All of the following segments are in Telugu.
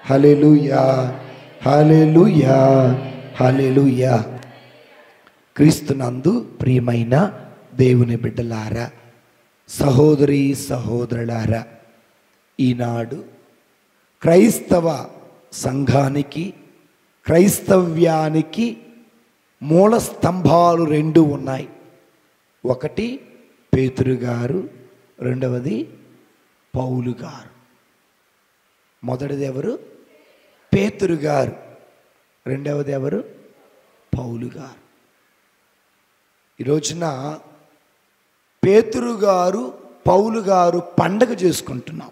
హల్లెలూయా, హల్లెలూయా, హల్లెలూయా. క్రీస్తునందు ప్రియమైన దేవుని బిడ్డలారా, సహోదరి సహోదరులారా, ఈనాడు క్రైస్తవ సంఘానికి, క్రైస్తవ్యానికి మూల స్తంభాలు రెండు ఉన్నాయి. ఒకటి పేతురు గారు, రెండవది పౌలు గారు. మొదటిది ఎవరు? పేతురు గారు. రెండవది ఎవరు? పౌలు గారు. ఈరోజున పేతురు గారు, పౌలు గారు పండగ చేసుకుంటున్నాం.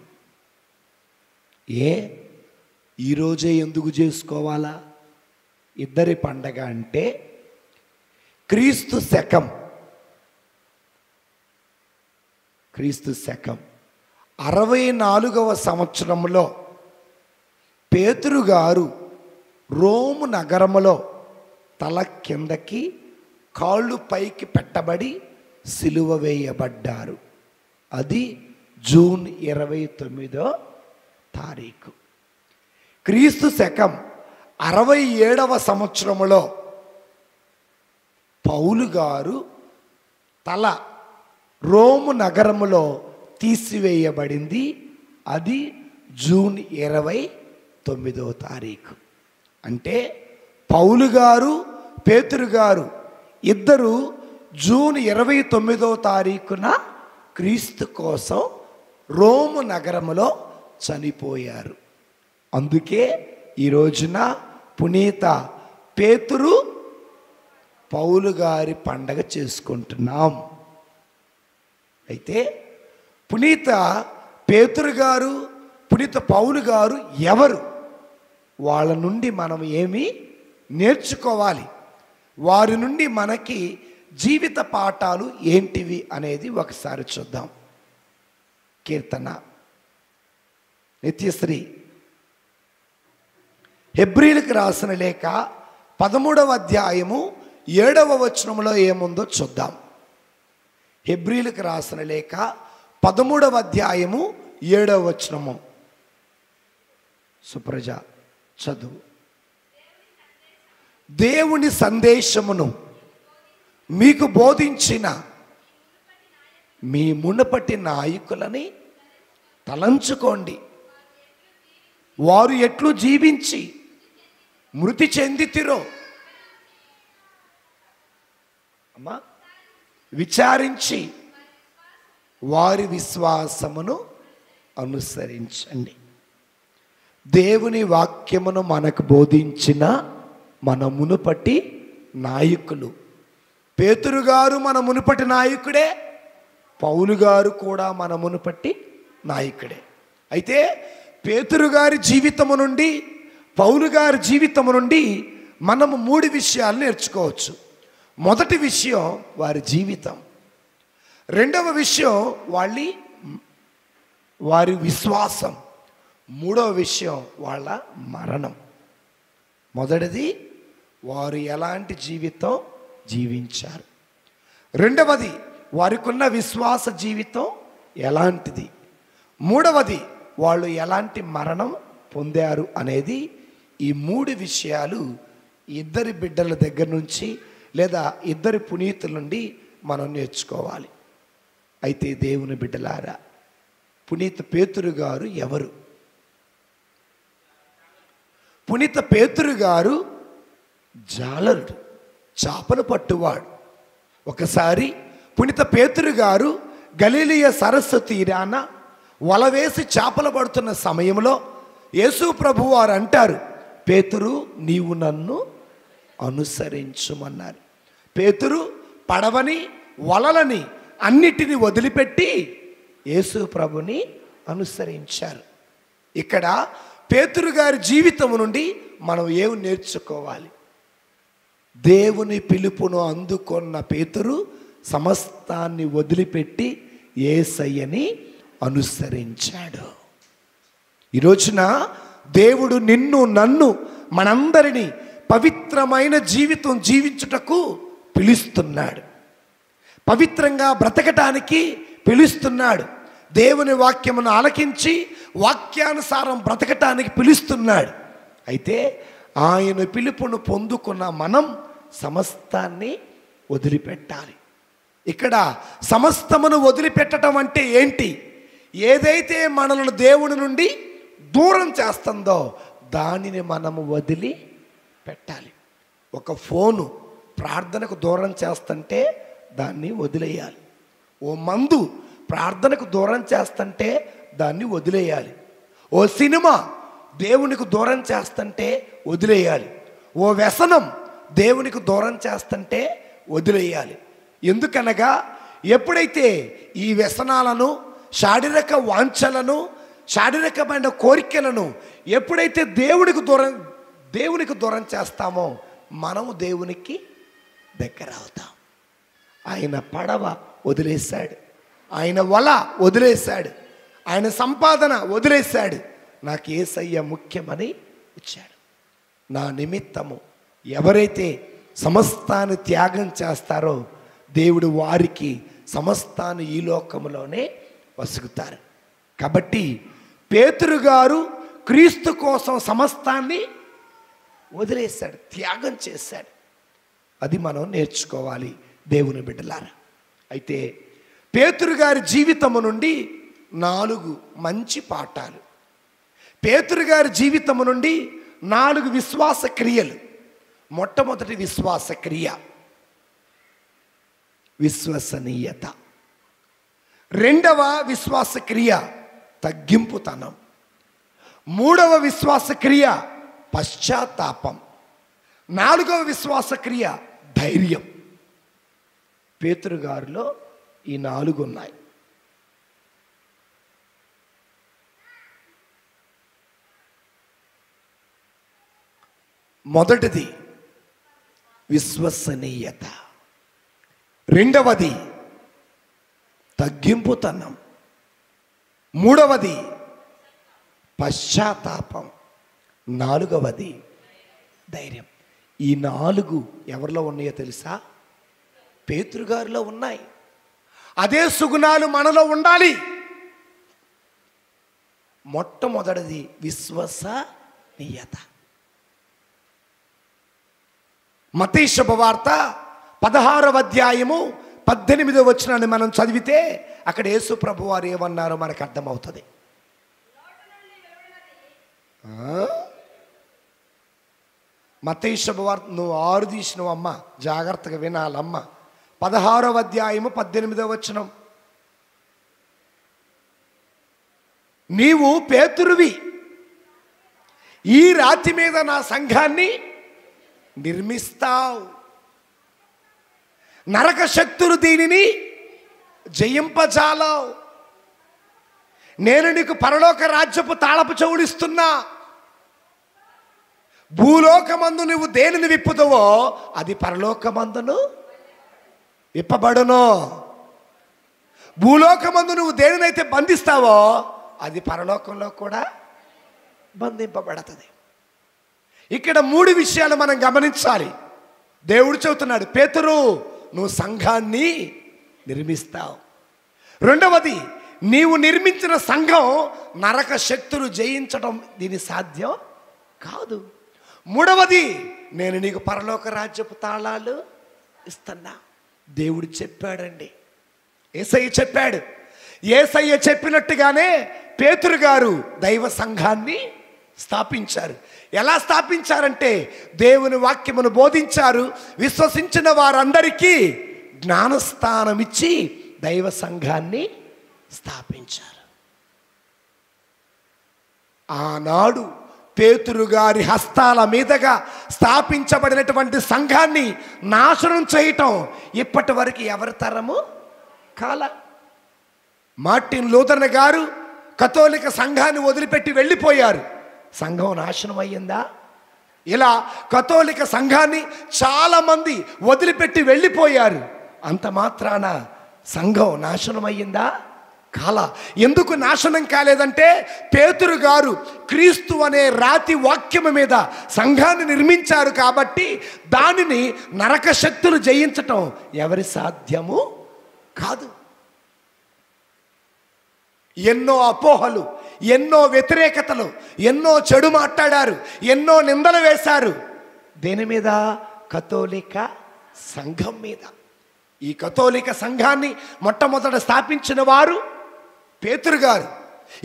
ఈరోజే ఎందుకు చేసుకోవాలా? ఇద్దరి పండగ అంటే క్రీస్తు శకం 64వ సంవత్సరంలో పేతురు గారు రోము నగరములో తల కిందకి కాళ్ళు పైకి పెట్టబడి సిలువ వేయబడ్డారు. అది జూన్ 29వ తారీఖు. క్రీస్తు శకం 67వ సంవత్సరములో పౌలు గారు తల రోము నగరములో తీసివేయబడింది. అది జూన్ 29వ తారీఖు. అంటే పౌలు గారు, పేతురు గారు ఇద్దరు జూన్ 29వ తారీఖున క్రీస్తు కోసం రోము నగరములో చనిపోయారు. అందుకే ఈ రోజున పునీత పేతురు, పౌలు గారి పండగ చేసుకుంటున్నాం. అయితే పునీత పేతురు గారు, పునీత పౌలు గారు ఎవరు? వాళ్ళ నుండి మనం ఏమి నేర్చుకోవాలి? వారి నుండి మనకి జీవిత పాఠాలు ఏంటివి అనేది ఒకసారి చూద్దాం. కీర్తన నిత్యశ్రీ హెబ్రీలకు రాసిన లేఖ 13వ అధ్యాయము 7వ వచనంలో ఏముందో చూద్దాం. హెబ్రీలకు రాసిన లేఖ 13వ అధ్యాయము 7వ వచనము. సుప్రజ చదువు. దేవుని సందేశమును మీకు బోధించిన మీ మునుపటి నాయకులని తలంచుకోండి. వారు ఎట్లు జీవించి మృతి చెందితిరో అమ్మా విచారించి వారి విశ్వాసమును అనుసరించండి. దేవుని వాక్యమును మనకు బోధించిన మన మునుపటి నాయకులు. పేతురు గారు మన మునుపటి నాయకుడే, పౌలు గారు కూడా మన మునుపటి నాయకుడే. అయితే పేతురు గారి జీవితము నుండి, పౌలు గారి జీవితము నుండి మనము 3 విషయాలు నేర్చుకోవచ్చు. మొదటి విషయం వారి జీవితం, రెండవ విషయం వారి విశ్వాసం, మూడవ విషయం వాళ్ళ మరణం. మొదటిది వారు ఎలాంటి జీవితం జీవించారు, రెండవది వారికి ఉన్న విశ్వాస జీవితం ఎలాంటిది, మూడవది వాళ్ళు ఎలాంటి మరణం పొందారు అనేది. ఈ 3 విషయాలు ఇద్దరి బిడ్డల దగ్గర నుంచి లేదా ఇద్దరి పునీతుల నుండి మనం నేర్చుకోవాలి. అయితే దేవుని బిడ్డలారా, పునీత పేతురు గారు ఎవరు? పునీత పేతురు గారు జాలరుడు, చేపలు పట్టువాడు. ఒకసారి పునీత పేతురు గారు గలిలయ సరస్సు తీరాన వలవేసి చేపలు పడుతున్న సమయంలో యేసు ప్రభువు వారు అంటారు, పేతురు నీవు నన్ను అనుసరించుమన్నారు. పేతురు పడవని, వలలని అన్నిటిని వదిలిపెట్టి యేసు ప్రభుని అనుసరించారు. ఇక్కడ పేతురు గారి జీవితం నుండి మనం ఏమి నేర్చుకోవాలి? దేవుని పిలుపును అందుకున్న పేతురు సమస్తాన్ని వదిలిపెట్టి యేసయ్యని అనుసరించాడు. ఈరోజున దేవుడు నిన్ను, నన్ను, మనందరినీ పవిత్రమైన జీవితం జీవించుటకు పిలుస్తున్నాడు. పవిత్రంగా బ్రతకటానికి పిలుస్తున్నాడు. దేవుని వాక్యమును ఆలకించి వాక్యానుసారం బ్రతకటానికి పిలుస్తున్నాడు. అయితే ఆయన పిలుపును పొందుకున్న మనం సమస్తాన్ని వదిలిపెట్టాలి. ఇక్కడ సమస్తమును వదిలిపెట్టడం అంటే ఏంటి? ఏదైతే మనల్ని దేవుని నుండి దూరం చేస్తుందో దానిని మనము వదిలి పెట్టాలి. ఒక ఫోను ప్రార్థనకు దూరం చేస్తుంటే దాన్ని వదిలేయాలి. ఓ మందు ప్రార్థనకు దూరం చేస్తుంటే దాన్ని వదిలేయాలి. ఓ సినిమా దేవునికి దూరం చేస్తుంటే వదిలేయాలి. ఓ వ్యసనం దేవునికి దూరం చేస్తుంటే వదిలేయాలి. ఎందుకనగా ఎప్పుడైతే ఈ వ్యసనాలను, శారీరక వాంఛలను, శారీరకమైన కోరికలను ఎప్పుడైతే దేవునికి దూరం చేస్తామో మనము దేవునికి దగ్గర అవుతాం. ఆయన పడవ వదిలేశాడు, ఆయన వల వదిలేశాడు, ఆయన సంపాదన వదిలేశాడు. నాకు యేసయ్య ముఖ్యమని ఇచ్చాడు. నా నిమిత్తము ఎవరైతే సమస్తాన్ని త్యాగం చేస్తారో దేవుడు వారికి సమస్తాన్ని ఈ లోకములోనే వసుగుతారు. కాబట్టి పేతురు గారు క్రీస్తు కోసం సమస్తాన్ని వదిలేశాడు, త్యాగం చేశాడు. అది మనం నేర్చుకోవాలి దేవుని బిడ్డలారా. అయితే పేతురు గారి జీవితము నుండి 4 మంచి పాఠాలు, పేతురు గారి జీవితము నుండి 4 విశ్వాస క్రియలు. మొట్టమొదటి విశ్వాస క్రియ విశ్వసనీయత. రెండవ విశ్వాస క్రియ తగ్గింపుతనం. మూడవ విశ్వాస క్రియ పశ్చాత్తాపం. 4వ విశ్వాస క్రియ ధైర్యం. పేతురు గారిలో ఈ 4 ఉన్నాయి. మొదటిది విశ్వసనీయత, రెండవది తగ్గింపుతనం, మూడవది పశ్చాత్తాపం, 4వది ధైర్యం. ఈ 4 ఎవరిలో ఉన్నాయో తెలుసా? పేతురు గారిలో ఉన్నాయి. అదే సుగుణాలు మనలో ఉండాలి. మొట్టమొదటిది విశ్వసనీయత. మత్తయి శుభవార్త 16వ అధ్యాయము 18వ వచనాన్ని మనం చదివితే అక్కడ యేసు ప్రభు వారు ఏమన్నారో మనకు అర్థమవుతుంది. మత్తయి శుభవార్త నువ్వు 6 తీసినవు అమ్మ, జాగ్రత్తగా వినాలమ్మ. 16వ అధ్యాయము 18వ వచనం. నీవు పేతురువి, ఈ రాతి మీద నా సంఘాన్ని నిర్మిస్తావు, నరక శక్తులు దీనిని జయింపజాలవు, నేను నీకు పరలోక రాజ్యపు తాళపు చెవులిస్తున్నా, భూలోకమందు నువ్వు దేనిని విప్పుతావో అది పరలోకమందును విప్పబడును, భూలోకమందు నువ్వు దేనినైతే బంధిస్తావో అది పరలోకంలో కూడా బంధింపబడుతుంది. ఇక్కడ 3 విషయాలు మనం గమనించాలి. దేవుడు చెబుతున్నాడు, పేతురు నువ్వు సంఘాన్ని నిర్మిస్తావు. రెండవది, నీవు నిర్మించిన సంఘం నరక శక్తులు జయించడం దీని సాధ్యం కాదు. మూడవది, నేను నీకు పరలోక రాజ్యపు తాళాలు ఇస్తున్నా. దేవుడు చెప్పాడండి, యేసయ్య చెప్పాడు. యేసయ్య చెప్పినట్టుగానే పేతురు గారు దైవ సంఘాన్ని స్థాపించారు. ఎలా స్థాపించారంటే దేవుని వాక్యమును బోధించారు. విశ్వసించిన వారందరికీ జ్ఞానస్థానం ఇచ్చి దైవ సంఘాన్ని స్థాపించారు. ఆనాడు పేతురు గారి హస్తాల మీదుగా స్థాపించబడినటువంటి సంఘాన్ని నాశనం చేయటం ఇప్పటి వరకు ఎవరి తరము కాల. మార్టిన్ లూథర్ గారు కథోలిక సంఘాన్ని వదిలిపెట్టి వెళ్ళిపోయారు. సంఘం నాశనం అయ్యిందా? ఇలా కథోలిక సంఘాన్ని చాలామంది వదిలిపెట్టి వెళ్ళిపోయారు. అంత మాత్రాన సంఘం నాశనం అయ్యిందా? కాల. ఎందుకు నాశనం కాలేదంటే పేతురు గారు క్రీస్తు అనే రాతి వాక్యము మీద సంఘాన్ని నిర్మించారు కాబట్టి దానిని నరక శక్తులు జయించటం ఎవరి సాధ్యము కాదు. ఎన్నో అపోహలు, ఎన్నో వ్యతిరేకతలు, ఎన్నో చెడు మాట్లాడారు, ఎన్నో నిందలు వేశారు. దేని మీద? కథోలిక సంఘం మీద. ఈ కథోలిక సంఘాన్ని మొట్టమొదట స్థాపించిన వారు పేతురు గారు.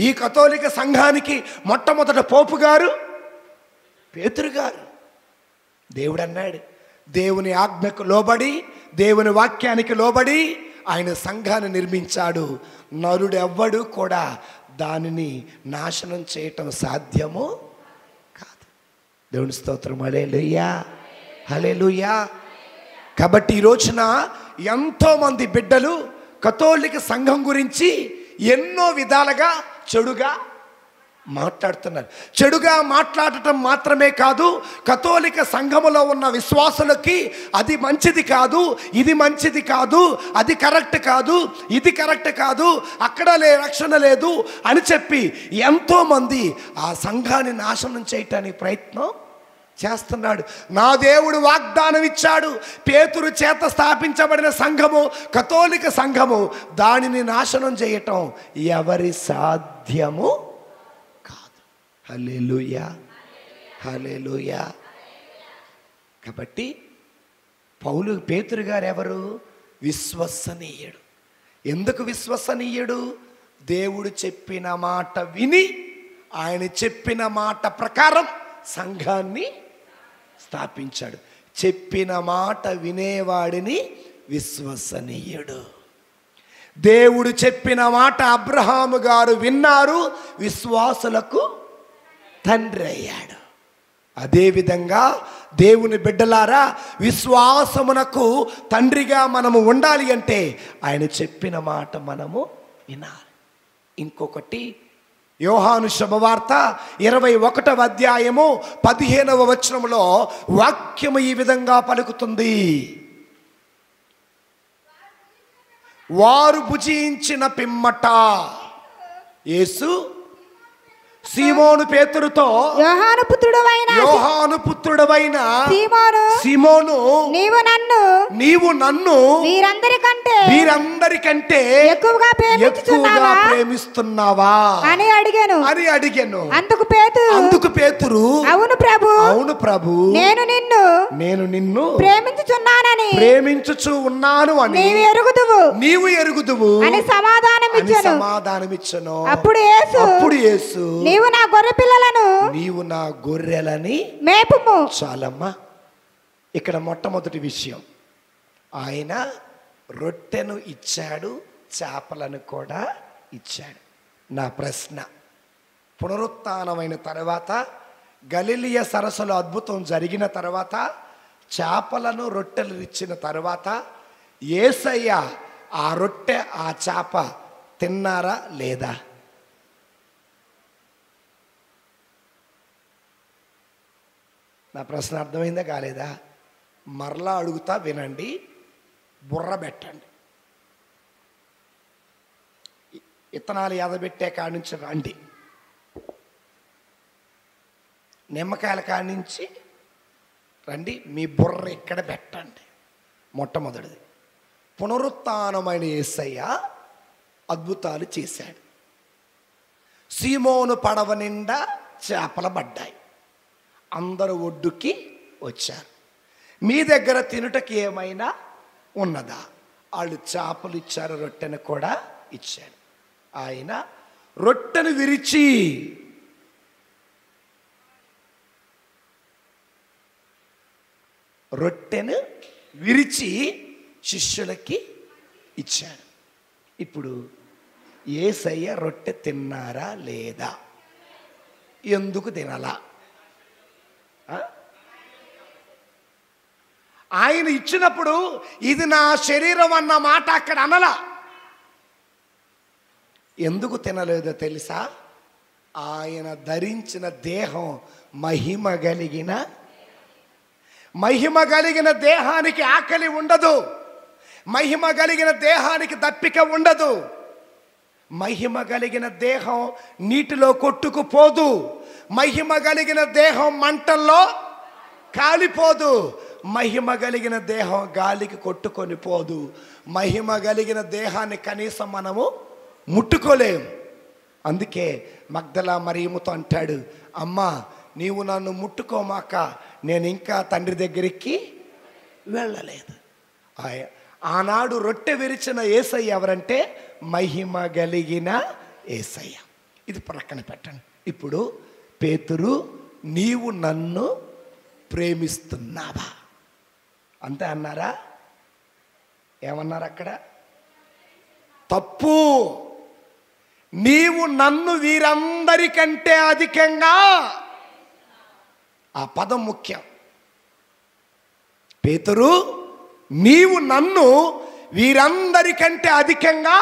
ఈ కథోలిక సంఘానికి మొట్టమొదట పోపు గారు పేతురు గారు. దేవుడు అన్నాడు, దేవుని ఆజ్ఞకు లోబడి, దేవుని వాక్యానికి లోబడి ఆయన సంఘాన్ని నిర్మించాడు. నరుడు ఎవ్వడు కూడా దానిని నాశనం చేయటం సాధ్యము కాదు. దేవుని స్తోత్రం. హల్లెలూయా, హల్లెలూయా. కాబట్టి ఈ రోజున ఎంతోమంది బిడ్డలు కథోలిక సంఘం గురించి ఎన్నో విధాలుగా చెడుగా మాట్లాడుతున్నారు. చెడుగా మాట్లాడటం మాత్రమే కాదు, కథోలిక సంఘములో ఉన్న విశ్వాసులకి అది మంచిది కాదు, ఇది మంచిది కాదు, అది కరెక్ట్ కాదు, ఇది కరెక్ట్ కాదు, అక్కడ రక్షణ లేదు అని చెప్పి ఎంతోమంది ఆ సంఘాన్ని నాశనం చేయటానికి ప్రయత్నం చేస్తున్నాడు. నా దేవుడు వాగ్దానం ఇచ్చాడు, పేతురు చేత స్థాపించబడిన సంఘము కథోలిక సంఘము, దానిని నాశనం చేయటం ఎవరి సాధ్యము కాదు. హల్లెలూయా, హల్లెలూయా. కాబట్టి పేతురు గారు ఎవరు? విశ్వసనీయుడు. ఎందుకు విశ్వసనీయుడు? దేవుడు చెప్పిన మాట విని ఆయన చెప్పిన మాట ప్రకారం సంఘాన్ని స్థాపించాడు. చెప్పిన మాట వినేవాడిని విశ్వసనీయుడు. దేవుడు చెప్పిన మాట అబ్రహాము గారు విన్నారు, విశ్వాసులకు తండ్రి అయ్యాడు. అదేవిధంగా దేవుని బిడ్డలారా, విశ్వాసమునకు తండ్రిగా మనము ఉండాలి అంటే ఆయన చెప్పిన మాట మనము వినాలి. ఇంకొకటి, యోహాను శుభవార్త 21వ అధ్యాయము 15వ వచనములో వాక్యము ఈ విధంగా పలుకుతుంది. వారు భుజించిన పిమ్మట యేసు సీమోను పేతురుతో, యోహాను పుత్రుడవైన సీమోను, నీవు నన్ను వీరందరికంటే ఎక్కువగా ప్రేమిస్తున్నావా అని అడిగాను. అందుకు పేతురు, అవును ప్రభు, నేను నిన్ను ప్రేమించుచు ఉన్నాను అని నీవు ఎరుగుదువు అని సమాధానమిచ్చెను. అప్పుడు యేసు, నీవు నా గొర్రెలని మేపుము. చాలమ్మా. ఇక్కడ మొట్టమొదటి విషయం, ఆయన రొట్టెను ఇచ్చాడు, చేపలను కూడా ఇచ్చాడు. నా ప్రశ్న, పునరుత్థానమైన తర్వాత, గలిలయ సరస్సులో అద్భుతం జరిగిన తర్వాత, చేపలను రొట్టెలు ఇచ్చిన తర్వాత యేసయ్య ఆ రొట్టె ఆ చేప తిన్నారా లేదా? నా ప్రశ్న అర్థమైందా కాలేదా? మరలా అడుగుతా, వినండి, బుర్ర పెట్టండి. ఇత్తనాలు ఎదబెట్టే కాడి నుంచి రండి, నిమ్మకాయల కాడి నుంచి రండి, మీ బుర్ర ఇక్కడ పెట్టండి. మొట్టమొదటిది, పునరుత్థానమైన యేసయ్య అద్భుతాలు చేశాడు. సీమోను పడవ నిండా చేపలు పడ్డాయి, అందరూ ఒడ్డుకి వచ్చారు. మీ దగ్గర తినుటకి ఏమైనా ఉన్నదా? వాళ్ళు చేపలు ఇచ్చారు, రొట్టెను కూడా ఇచ్చాడు. ఆయన రొట్టెను విరిచి శిష్యులకి ఇచ్చాడు. ఇప్పుడు యేసయ్య రొట్టె తిన్నారా లేదా? ఎందుకు తినాలా? ఆయన ఇచ్చినప్పుడు ఇది నా శరీరం అన్న మాట అక్కడ అనలా. ఎందుకు తినలేదో తెలుసా? ఆయన ధరించిన దేహం మహిమ కలిగిన దేహానికి ఆకలి ఉండదు, మహిమ కలిగిన దేహానికి దప్పిక ఉండదు. మహిమ కలిగిన దేహం నీటిలో కొట్టుకుపోదు, మహిమ కలిగిన దేహం మంటల్లో కాలిపోదు, మహిమ కలిగిన దేహం గాలికి కొట్టుకొని పోదు. మహిమ కలిగిన దేహాన్ని కనీసం మనము ముట్టుకోలేము. అందుకే మగ్దలా మరియమ్మతో అంటాడు, అమ్మా నీవు నన్ను ముట్టుకోమాక నేను ఇంకా తండ్రి దగ్గరికి వెళ్ళలేదు. ఆనాడు రొట్టె విరిచిన యేసయ్య ఎవరంటే మహిమ కలిగిన యేసయ్య. ఇది ప్రక్కన పెట్టండి. ఇప్పుడు పేతురు నీవు నన్ను ప్రేమిస్తున్నావా అంతే అన్నారా? ఏమన్నారు అక్కడ? తప్పు. నీవు నన్ను వీరందరికంటే అధికంగా, ఆ పదం ముఖ్యం. పేతురు నీవు నన్ను వీరందరికంటే అధికంగా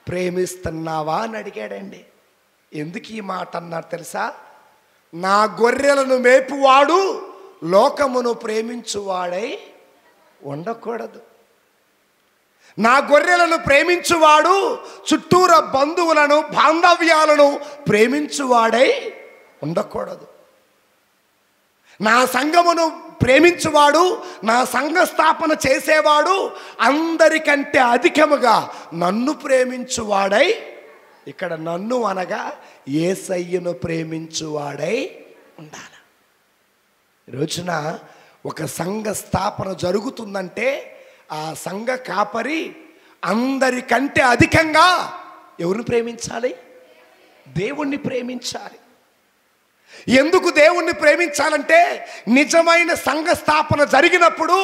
ప్రేమిస్తున్నావా అని అడిగాడండి. ఎందుకు ఈ మాట అన్నారు తెలుసా? నా గొర్రెలను మేపువాడు లోకమును ప్రేమించువాడై ఉండకూడదు. నా గొర్రెలను ప్రేమించువాడు చుట్టూర బంధువులను బాంధవ్యాలను ప్రేమించువాడై ఉండకూడదు. నా సంఘమును ప్రేమించువాడు, నా సంఘ స్థాపన చేసేవాడు అందరికంటే అధికముగా నన్ను ప్రేమించువాడై, ఇక్కడ నన్ను అనగా యేసయ్యను ప్రేమించువాడై ఉండాలి. రోజున ఒక సంఘ స్థాపన జరుగుతుందంటే ఆ సంఘ కాపరి అందరికంటే అధికంగా ఎవరిని ప్రేమించాలి? దేవుణ్ణి ప్రేమించాలి. ఎందుకు దేవుణ్ణి ప్రేమించాలంటే నిజమైన సంఘ స్థాపన జరిగినప్పుడు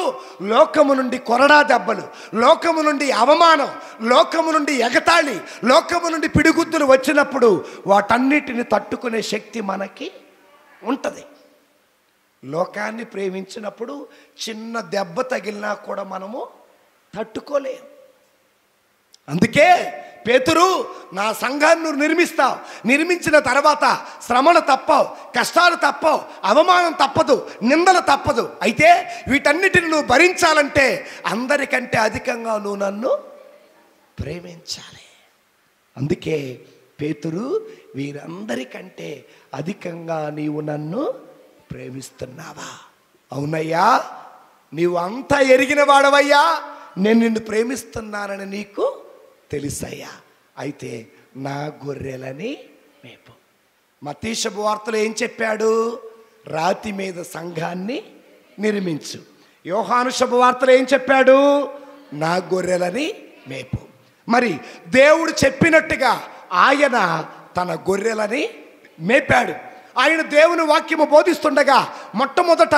లోకము నుండి కొరడా దెబ్బలు, లోకము నుండి అవమానం, లోకము నుండి ఎగతాళి, లోకము నుండి పిడిగుద్దులు వచ్చినప్పుడు వాటన్నిటిని తట్టుకునే శక్తి మనకి ఉంటుంది. లోకాన్ని ప్రేమించినప్పుడు చిన్న దెబ్బ తగిలినా కూడా మనము తట్టుకోలేం. అందుకే పేతురు నా సంఘాన్ని నువ్వు నిర్మిస్తావు, నిర్మించిన తర్వాత శ్రమలు తప్పవు, కష్టాలు తప్పవు, అవమానం తప్పదు, నిందలు తప్పదు. అయితే వీటన్నిటిని నువ్వు భరించాలంటే అందరికంటే అధికంగా నువ్వు నన్ను ప్రేమించాలి. అందుకే పేతురు వీరందరికంటే అధికంగా నీవు నన్ను ప్రేమిస్తున్నావా? అవునయ్యా, నీవు అంతా ఎరిగిన వాడవయ్యా, నేను నిన్ను ప్రేమిస్తున్నానని నీకు తెలుసయ్యా. అయితే నా గొర్రెలని మేపు. మత్తయి శుభవార్తలో ఏం చెప్పాడు? రాతి మీద సంఘాన్ని నిర్మించు. యోహాను శుభవార్తలో ఏం చెప్పాడు? నా గొర్రెలని మేపు. మరి దేవుడు చెప్పినట్టుగా ఆయన తన గొర్రెలని మేపాడు. ఆయన దేవుని వాక్యము బోధిస్తుండగా మొట్టమొదట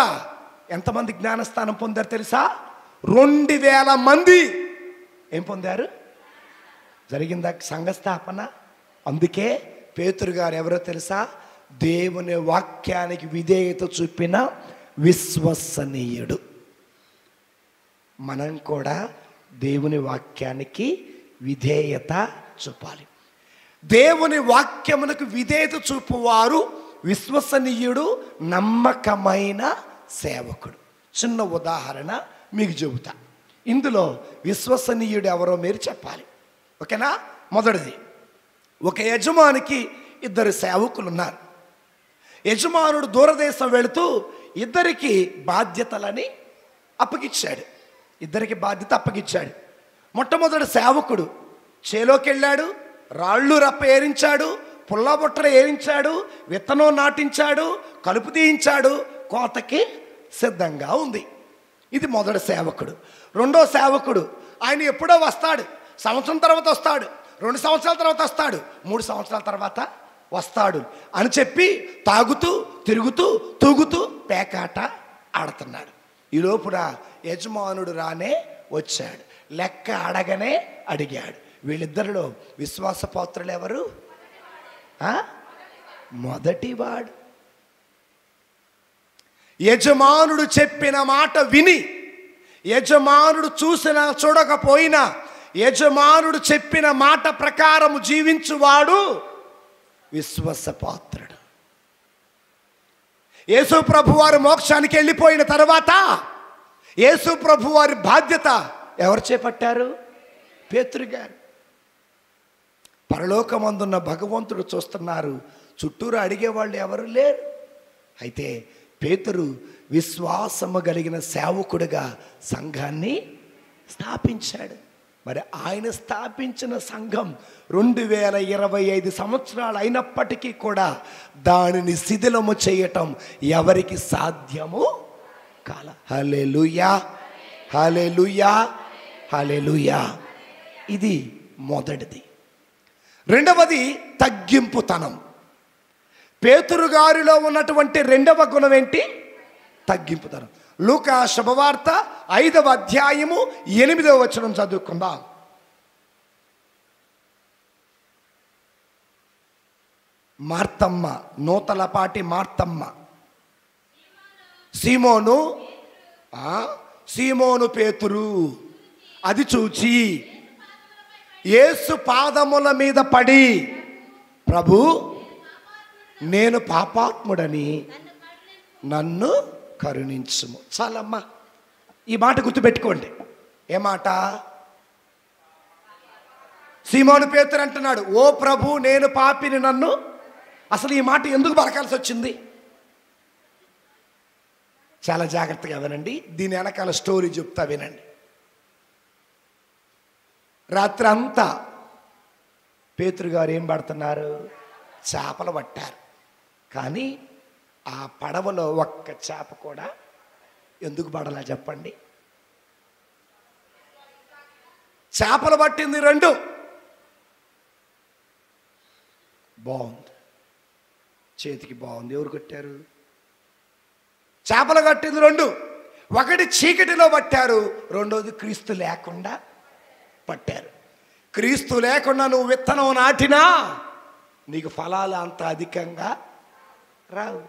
ఎంతమంది జ్ఞానస్థానం పొందారు తెలుసా? 2000 మంది ఏం పొందారు? జరిగిందా సంఘస్థాపన? అందుకే పేతురు గారు ఎవరో తెలుసా? దేవుని వాక్యానికి విధేయత చూపిన విశ్వసనీయుడు. మనం కూడా దేవుని వాక్యానికి విధేయత చూపాలి. దేవుని వాక్యమునకు విధేయత చూపువారు విశ్వసనీయుడు, నమ్మకమైన సేవకుడు. చిన్న ఉదాహరణ మీకు చెబుతా. ఇందులో విశ్వసనీయుడు ఎవరో మీరు చెప్పాలి. ఓకేనా? మొదటిది, ఒక యజమానికి 2 సేవకులు ఉన్నారు. యజమానుడు దూరదేశం వెళుతూ ఇద్దరికి బాధ్యతలని అప్పగించాడు. ఇద్దరికి బాధ్యత అప్పగించాడు. మొట్టమొదటి సేవకుడు చేలోకి వెళ్ళాడు, రాళ్ళు రప్ప ఏరించాడు, పుల్లబొట్టలు ఏరించాడు, విత్తనం నాటించాడు, కలుపు తీయించాడు, కోతకి సిద్ధంగా ఉంది. ఇది మొదటి సేవకుడు. రెండో సేవకుడు ఆయన ఎప్పుడో వస్తాడు, సంవత్సరం తర్వాత వస్తాడు, 2 సంవత్సరాల తర్వాత వస్తాడు, 3 సంవత్సరాల తర్వాత వస్తాడు అని చెప్పి తాగుతూ తిరుగుతూ తూగుతూ పేకాట ఆడుతున్నాడు. ఈ లోపున యజమానుడు రానే వచ్చాడు, లెక్క అడగనే అడిగాడు. వీళ్ళిద్దరిలో విశ్వాసపాత్రులు ఎవరు? మొదటివాడు. యజమానుడు చెప్పిన మాట విని, యజమానుడు చూసినా చూడకపోయినా యజమానుడు చెప్పిన మాట ప్రకారం జీవించువాడు విశ్వాసపాత్రుడు. యేసు ప్రభు వారు మోక్షానికి వెళ్ళిపోయిన తర్వాత యేసు ప్రభు వారి బాధ్యత ఎవరు చేపట్టారు? పేతురు గారు. పరలోకమందున్న భగవంతుడు చూస్తున్నారు, చుట్టూరు అడిగేవాళ్ళు ఎవరు లేరు. అయితే పేతురు విశ్వాసము కలిగిన సేవకుడిగా సంఘాన్ని స్థాపించాడు. మరి ఆయన స్థాపించిన సంఘం 2025 సంవత్సరాలు అయినప్పటికీ కూడా దానిని శిథిలము చేయటం ఎవరికి సాధ్యము కాల. హల్లెలూయా, హల్లెలూయా, హల్లెలూయా. ఇది మొదటిది. రెండవది తగ్గింపుతనం. పేతురు గారిలో ఉన్నటువంటి రెండవ గుణం ఏంటి? తగ్గింపుతనం. లూకా శుభవార్త 5వ అధ్యాయము 8వ వచనం చదువుకుందాం. మార్తమ్మ, నూతలపాటి మార్తమ్మ, సీమోను పేతురు అది చూచి యేసు పాదముల మీద పడి, ప్రభు నేను పాపాత్ముడని నన్ను కరుణించుము. చాలమ్మా, ఈ మాట గుర్తుపెట్టుకోండి. ఏ మాట? సీమోను పేతురు అంటున్నాడు, ఓ ప్రభు నేను పాపిని, నన్ను. అసలు ఈ మాట ఎందుకు పలకాల్సి వచ్చింది? చాలా జాగ్రత్తగా వినండి. దీని వెనకాల స్టోరీ చెప్తా వినండి. రాత్రి అంతా పేతురు గారు ఏం పడుతున్నారు? చేపలు పట్టారు. కానీ ఆ పడవలో ఒక్క చేప కూడా ఎందుకు పడలా చెప్పండి? చేపలు పట్టింది 2. బాగుంది, చేతికి బాగుంది. ఎవరు కొట్టారు? చేపలు కట్టింది 2. ఒకటి చీకటిలో పట్టారు, రెండోది క్రీస్తు లేకుండా పట్టారు. క్రీస్తు లేకుండా నువ్వు విత్తనం నాటినా నీకు ఫలాలు అంత అధికంగా రావు.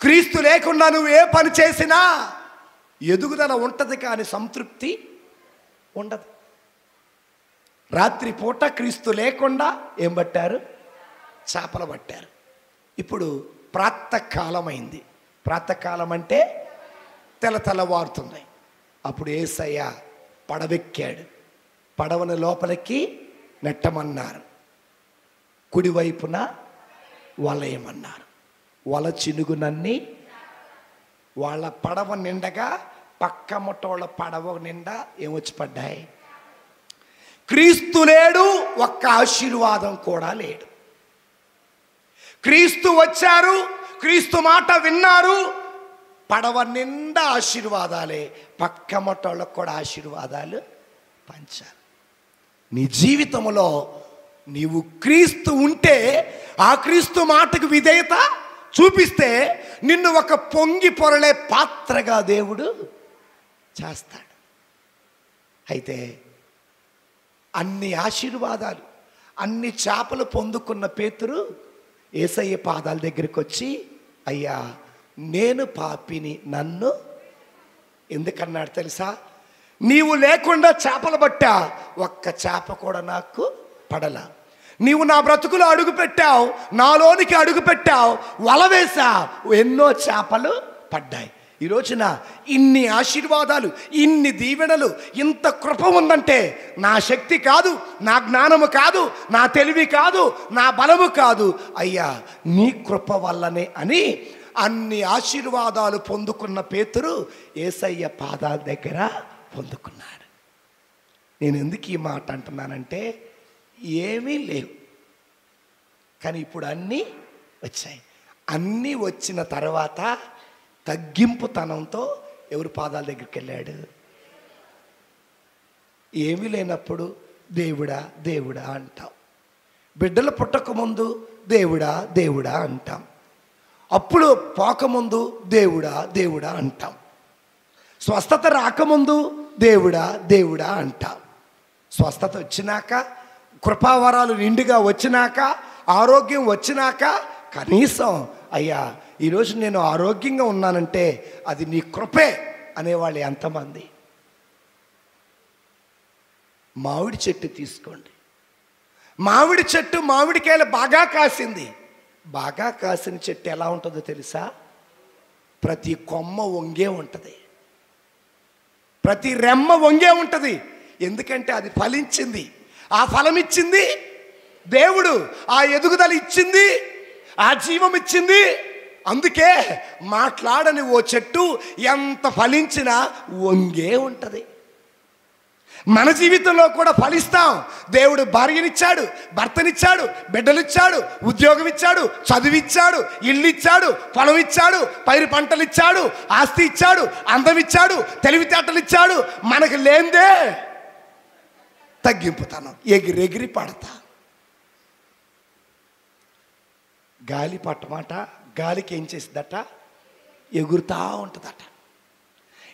క్రీస్తు లేకుండా నువ్వు ఏ పని చేసినా ఎదుగుదల ఉంటుంది, కానీ సంతృప్తి ఉండదు. రాత్రి పూట క్రీస్తు లేకుండా ఏం పట్టారు? చేపలు పట్టారు. ఇప్పుడు ప్రాతకాలం అయింది. ప్రాతకాలం అంటే తెల్లవారుతుంది. అప్పుడు యేసయ్య పడవెక్కాడు. పడవను లోపలికి నెట్టమన్నారు. కుడివైపున వలయమన్నారు. వల చినుగునన్ని వాళ్ళ పడవ నిండగా పక్క ముట్టోళ్ళ పడవ నిండా ఏమొచ్చి పడ్డాయి? క్రీస్తు లేడు, ఒక్క ఆశీర్వాదం కూడా లేడు. క్రీస్తు వచ్చారు, క్రీస్తు మాట విన్నారు, పడవ నిండా ఆశీర్వాదాలే. పక్క ముట్టోళ్ళకు కూడా ఆశీర్వాదాలు పంచారు. నీ జీవితంలో నీవు క్రీస్తు ఉంటే, ఆ క్రీస్తు మాటకు విధేయత చూపిస్తే నిన్ను ఒక పొంగి పొరలే పాత్రగా దేవుడు చేస్తాడు. అయితే అన్ని ఆశీర్వాదాలు, అన్ని చేపలు పొందుకున్న పేతురు యేసయ్య పాదాల దగ్గరికి వచ్చి, అయ్యా నేను పాపిని, నన్ను ఎందుకన్నాడు తెలుసా? నీవు లేకుండా చేపలు పట్టా, ఒక్క చేప కూడా నాకు పడలా. నీవు నా బ్రతుకులో అడుగు పెట్టావు, నాలోనికి అడుగు పెట్టావు, వల వేసావు, ఎన్నో చేపలు పడ్డాయి. ఈ రోజున ఇన్ని ఆశీర్వాదాలు, ఇన్ని దీవెనలు, ఇంత కృప ఉందంటే నా శక్తి కాదు, నా జ్ఞానము కాదు, నా తెలివి కాదు, నా బలము కాదు, అయ్యా నీ కృప వల్లనే అని అన్ని ఆశీర్వాదాలు పొందుకున్న పేతురు యేసయ్య పాదాల దగ్గర పొందుకున్నాడు. నేను ఎందుకు ఈ మాట అంటున్నానంటే, ఏమీ లేవు కానీ ఇప్పుడు అన్నీ వచ్చాయి. అన్నీ వచ్చిన తర్వాత తగ్గింపుతనంతో ఎవరి పాదాల దగ్గరికి వెళ్ళాడు? ఏమీ లేనప్పుడు దేవుడా దేవుడా అంటాం. బిడ్డలు పుట్టకముందు దేవుడా దేవుడా అంటాం. అప్పుడు పోకముందు దేవుడా దేవుడా అంటాం. స్వస్థత రాకముందు దేవుడా దేవుడా అంటాం. స్వస్థత వచ్చినాక, కృపావరాలు నిండుగా వచ్చినాక, ఆరోగ్యం వచ్చినాక కనీసం అయ్యా ఈరోజు నేను ఆరోగ్యంగా ఉన్నానంటే అది నీ కృపే అనేవాళ్ళు ఎంతమంది? మామిడి చెట్టు తీసుకోండి. మామిడి చెట్టు మామిడికాయలు బాగా కాసింది. బాగా కాసిన చెట్టు ఎలా ఉంటుందో తెలుసా? ప్రతి కొమ్మ వంగే ఉంటుంది, ప్రతి రెమ్మ వంగే ఉంటుంది. ఎందుకంటే అది ఫలించింది, ఆ ఫలం ఇచ్చింది దేవుడు, ఆ ఎదుగుదల ఇచ్చింది, ఆ జీవం ఇచ్చింది. అందుకే మాట్లాడని ఓ చెట్టు ఎంత ఫలించినా వంగే ఉంటుంది. మన జీవితంలో కూడా ఫలిస్తాం. దేవుడు భార్యనిచ్చాడు, భర్తనిచ్చాడు, బిడ్డలిచ్చాడు, ఉద్యోగం ఇచ్చాడు, చదువిచ్చాడు, ఇల్లు ఇచ్చాడు, పొలం ఇచ్చాడు, పైరు పంటలు ఇచ్చాడు, ఆస్తి ఇచ్చాడు, అందం ఇచ్చాడు, తెలివితేటలు ఇచ్చాడు. మనకు లేందే తగ్గింపుతాను, ఎగిరెగిరి పడతా. గాలి పట్టమాట, గాలికి ఏం చేసిందట? ఎగురుతా ఉంటుందట.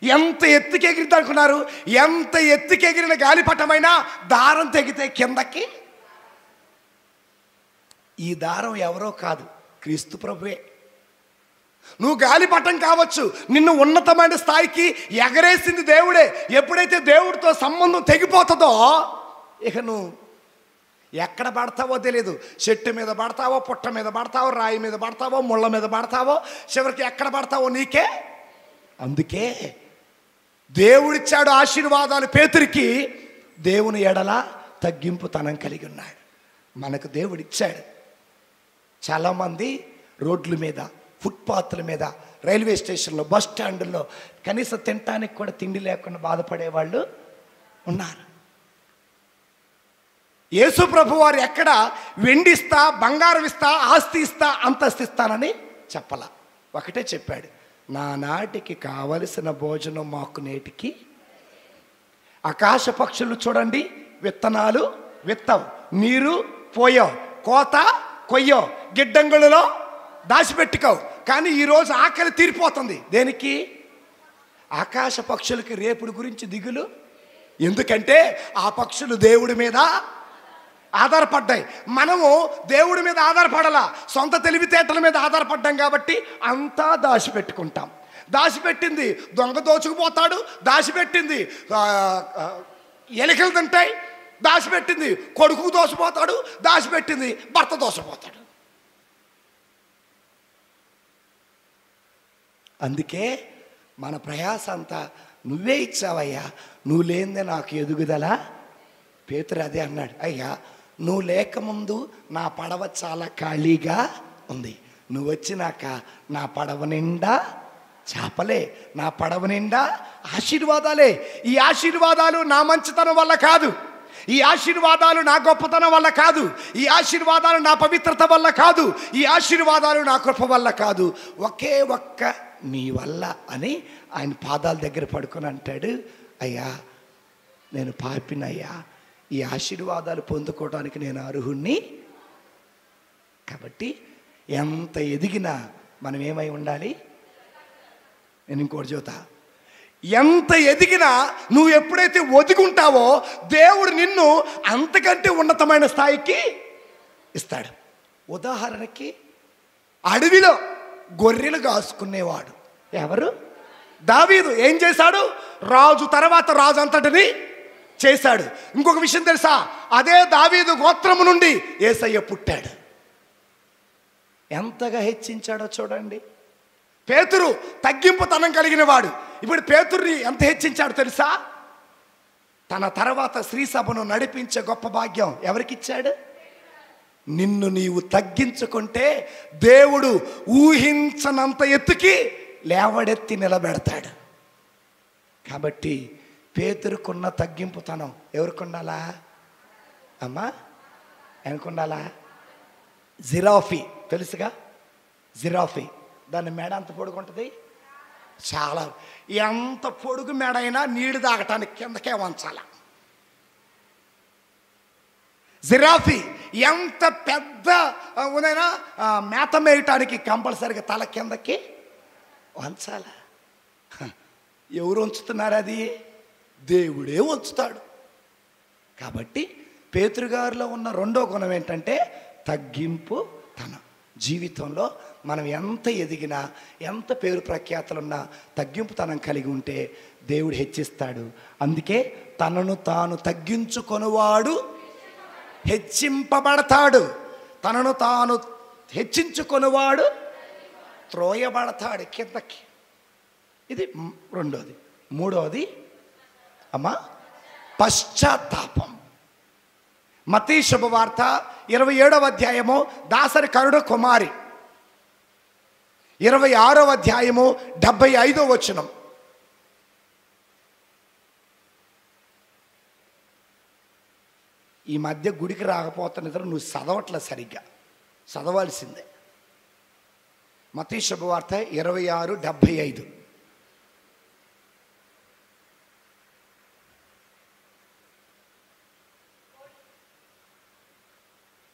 ఎంత ఎత్తుకి ఎగిరితే అనుకున్నారు? ఎంత ఎత్తుకి ఎగిరిన గాలిపటమైనా దారం తెగితే కిందకి. ఈ దారం ఎవరో కాదు, క్రీస్తు ప్రభువే. నువ్వు గాలిపటం కావచ్చు, నిన్ను ఉన్నతమైన స్థాయికి ఎగరేసింది దేవుడే. ఎప్పుడైతే దేవుడితో సంబంధం తెగిపోతుందో ఇక నువ్వు ఎక్కడ పడతావో తెలియదు. చెట్టు మీద పడతావో, పుట్ట మీద పడతావో, రాయి మీద పడతావో, ముళ్ళ మీద పడతావో, చివరికి ఎక్కడ పడతావో నీకే. అందుకే దేవుడిచ్చాడు ఆశీర్వాదాలు పేతురికి. దేవుని ఎడల తగ్గింపుతనం కలిగి ఉన్నాడు. మనకు దేవుడిచ్చాడు. చాలామంది రోడ్ల మీద, ఫుట్పాత్ల మీద, రైల్వే స్టేషన్లో, బస్ స్టాండుల్లో కనీసం తినటానికి కూడా తిండి లేకుండా బాధపడేవాళ్ళు ఉన్నారు. యేసు ప్రభు వారు ఎక్కడ వెండిస్తా, బంగారం ఇస్తా, ఆస్తి ఇస్తా, అంతస్తు ఇస్తానని చెప్పాల. ఒకటే చెప్పాడు, నా నాటికి కావలసిన భోజనం మాకు నేటికి. ఆకాశ పక్షులు చూడండి, విత్తనాలు విత్తవు, నీరు పోయావు, కోత కొయ్యవు, గిడ్డంగులలో దాచిపెట్టుకోవు. కానీ ఈరోజు ఆకలి తీరిపోతుంది. దేనికి? ఆకాశ పక్షులకి రేపుడు గురించి దిగులు. ఎందుకంటే ఆ పక్షులు దేవుడి మీద ఆధారపడ్డాయి. మనము దేవుడి మీద ఆధారపడాల, సొంత తెలివితేటల మీద ఆధారపడ్డాం కాబట్టి అంతా దాచిపెట్టుకుంటాం. దాచిపెట్టింది దొంగ దోచుకుపోతాడు, దాచిపెట్టింది ఎలికలు తింటాయి, దాచిపెట్టింది కొడుకు దోసిపోతాడు, దాచిపెట్టింది భర్త దోసిపోతాడు. అందుకే మన ప్రయాస అంతా నువ్వే ఇచ్చావయ్యా, నువ్వు లేనిదే నాకు ఎదుగుదల. పేతురు అదే అన్నాడు, అయ్యా నువ్వు లేకముందు నా పడవ చాలా ఖాళీగా ఉంది, నువ్వు వచ్చినాక నా పడవ నిండా చేపలే, నా పడవ నిండా ఆశీర్వాదాలే. ఈ ఆశీర్వాదాలు నా మంచితనం వల్ల కాదు, ఈ ఆశీర్వాదాలు నా గొప్పతనం వల్ల కాదు, ఈ ఆశీర్వాదాలు నా పవిత్రత వల్ల కాదు, ఈ ఆశీర్వాదాలు నా కృప వల్ల కాదు, ఒకే ఒక్క నీ వల్ల అని ఆయన పాదాల దగ్గర పడుకొని అంటాడు, అయ్యా నేను పాపినయ్యా, ఈ ఆశీర్వాదాలు పొందుకోవడానికి నేను అర్హుణ్ణి. కాబట్టి ఎంత ఎదిగినా మనం ఏమై ఉండాలి? నేను ఇంకోటి చెబుతా, ఎంత ఎదిగినా నువ్వు ఎప్పుడైతే ఒదిగుంటావో దేవుడు నిన్ను అంతకంటే ఉన్నతమైన స్థాయికి ఇస్తాడు. ఉదాహరణకి అడవిలో గొర్రెలు కాసుకునేవాడు ఎవరు? దావీదు. ఏం చేశాడు? రాజు తర్వాత రాజు అంతటిని చేశాడు. ఇంకొక విషయం తెలుసా? అదే దావీదు గోత్రము నుండి యేసయ్య పుట్టాడు. ఎంతగా హెచ్చించాడో చూడండి. పేతురు తగ్గింపుతనం కలిగిన వాడు. ఇప్పుడు పేతుర్ని ఎంత హెచ్చించాడు తెలుసా? తన తర్వాత శ్రీ సభను నడిపించే గొప్ప భాగ్యం ఎవరికిచ్చాడు? నిన్ను నీవు తగ్గించుకుంటే దేవుడు ఊహించనంత ఎత్తుకి లేవడెత్తి నిలబెడతాడు. కాబట్టి పేతురుకున్న తగ్గింపుతనం ఎవరికొండాలా అమ్మా? ఎవరికొండాలా? జిరాఫీ తెలుసుగా, జిరాఫీ. దాని మెడ అంత పొడుగుంటుంది, చాలా. ఎంత పొడుగు మెడ అయినా నీళ్లు తాగటానికి కిందకే వంచాల. జిరాఫీ ఎంత పెద్ద ఉందైనా మేత మేయటానికి కంపల్సరిగా తల కిందకి వంచాల. ఎవరు ఉంచుతున్నారు? అది దేవుడే ఉంచుతాడు. కాబట్టి పేతురుగారిలో ఉన్న రెండో గుణం ఏంటంటే తగ్గింపు తనం. జీవితంలో మనం ఎంత ఎదిగినా, ఎంత పేరు ప్రఖ్యాతలున్నా తగ్గింపుతనం కలిగి ఉంటే దేవుడు హెచ్చిస్తాడు. అందుకే తనను తాను తగ్గించుకొనువాడు హెచ్చింపబడతాడు, తనను తాను హెచ్చించుకొనువాడు త్రోయబడతాడు కిందకి. ఇది రెండోది. మూడోది అమ్మా పశ్చాత్తాపం. మత్తయి శుభవార్త 27వ అధ్యాయము దాసరి కరుణ కుమారి, 26వ అధ్యాయము 75వ వచనం. ఈ మధ్య గుడికి రాకపోతున్న నువ్వు చదవట్లే సరిగ్గా, చదవాల్సిందే. మత్తయి శుభవార్త 26:75.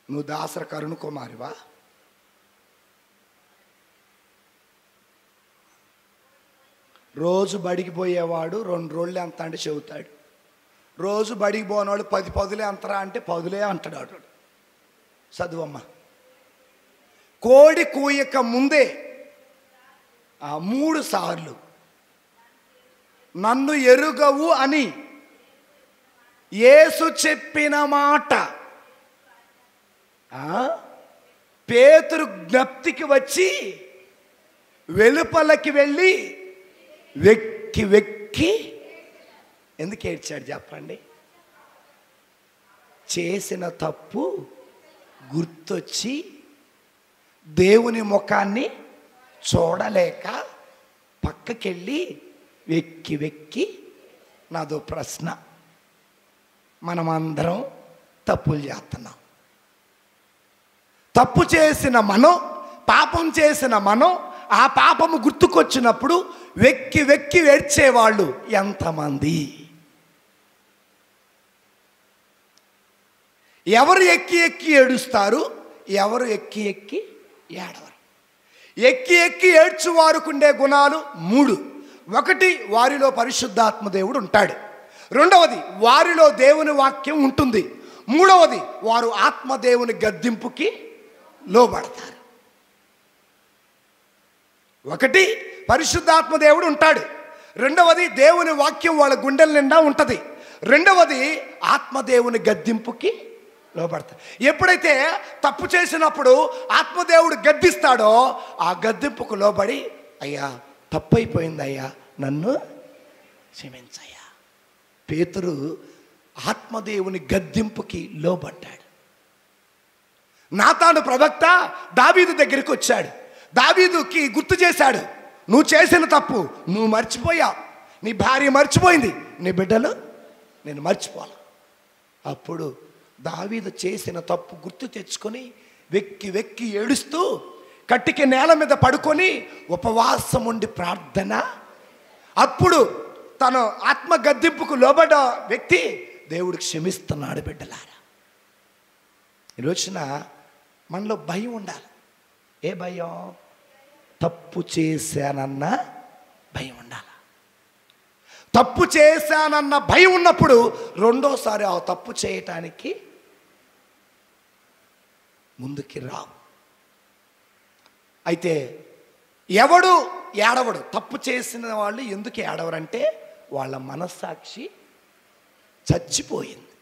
నువ్వు దాసర కరుణ కుమారివా? రోజు బడికి పోయేవాడు 2 రోజులు ఎంత అంటే చెబుతాడు. రోజు బడికి పోనేవాడు 10 పదులే అంతరా అంటే 10లే అంటాడు. వాడు చదువమ్మ. కోడి కూయక ముందే 3 సార్లు నన్ను ఎరుగవు అని యేసు చెప్పిన మాట పేతురు జ్ఞప్తికి వచ్చి వెలుపలకి వెళ్ళి వెక్కి వెక్కి ఎందుకు ఏడ్చాడు చెప్పండి? చేసిన తప్పు గుర్తొచ్చి దేవుని ముఖాన్ని చూడలేక పక్కకెళ్ళి వెక్కి వెక్కి. నాదో ప్రశ్న, మనమందరం తప్పులు చేస్తున్నాం. తప్పు చేసిన మనం, పాపం చేసిన మనం, ఆ పాపము గుర్తుకొచ్చినప్పుడు వెక్కి వెక్కి ఏడ్చేవాళ్ళు ఎంతమంది? ఎవరు ఎక్కి ఎక్కి ఏడుస్తారు, ఎవరు ఎక్కి ఎక్కి ఏడవరు? ఎక్కి ఎక్కి ఏడ్చువారుకుండే గుణాలు 3. 1, వారిలో పరిశుద్ధాత్మ దేవుడు ఉంటాడు. 2వది, వారిలో దేవుని వాక్యం ఉంటుంది. 3వది, వారు ఆత్మదేవుని గద్దింపుకి లోబడతారు. 1, పరిశుద్ధాత్మ దేవుడు ఉంటాడు. 2వది, దేవుని వాక్యం వాళ్ళ గుండెల నిండా ఉంటుంది. 2వది, ఆత్మదేవుని గద్దింపుకి లోబడతాడు. ఎప్పుడైతే తప్పు చేసినప్పుడు ఆత్మదేవుడు గద్దిస్తాడో ఆ గద్దింపుకు లోబడి, అయ్యా తప్పు అయిపోయింది అయ్యా, నన్ను క్షమించయ్యా. పేతురు ఆత్మదేవుని గద్దింపుకి లోబడ్డాడు. నాతాను ప్రవక్త దావీదు దగ్గరికి వచ్చాడు. దావీదుకి గుర్తు చేశాడు, నువ్వు చేసిన తప్పు నువ్వు మర్చిపోయావు, నీ భార్య మర్చిపోయింది, నీ బిడ్డలు నేను మర్చిపోలే. అప్పుడు దావీదు చేసిన తప్పు గుర్తు తెచ్చుకొని వెక్కి వెక్కి ఏడుస్తూ కట్టికి నేల మీద పడుకొని ఉపవాసం ఉండి ప్రార్థన. అప్పుడు తను ఆత్మ గద్దింపుకు లోబడ్డ వ్యక్తి దేవుడు క్షమిస్తున్నాడు. బిడ్డలారా, ఈరోజున మనలో భయం ఉండాలి. ఏ భయం? తప్పు చేశానన్న భయం ఉండాలి. తప్పు చేశానన్న భయం ఉన్నప్పుడు రెండోసారి ఆ తప్పు చేయటానికి ముందుకి రావు. అయితే ఎవడు ఏడవడు? తప్పు చేసిన వాళ్ళు ఎందుకు ఏడవరంటే వాళ్ళ మనస్సాక్షి చచ్చిపోయింది.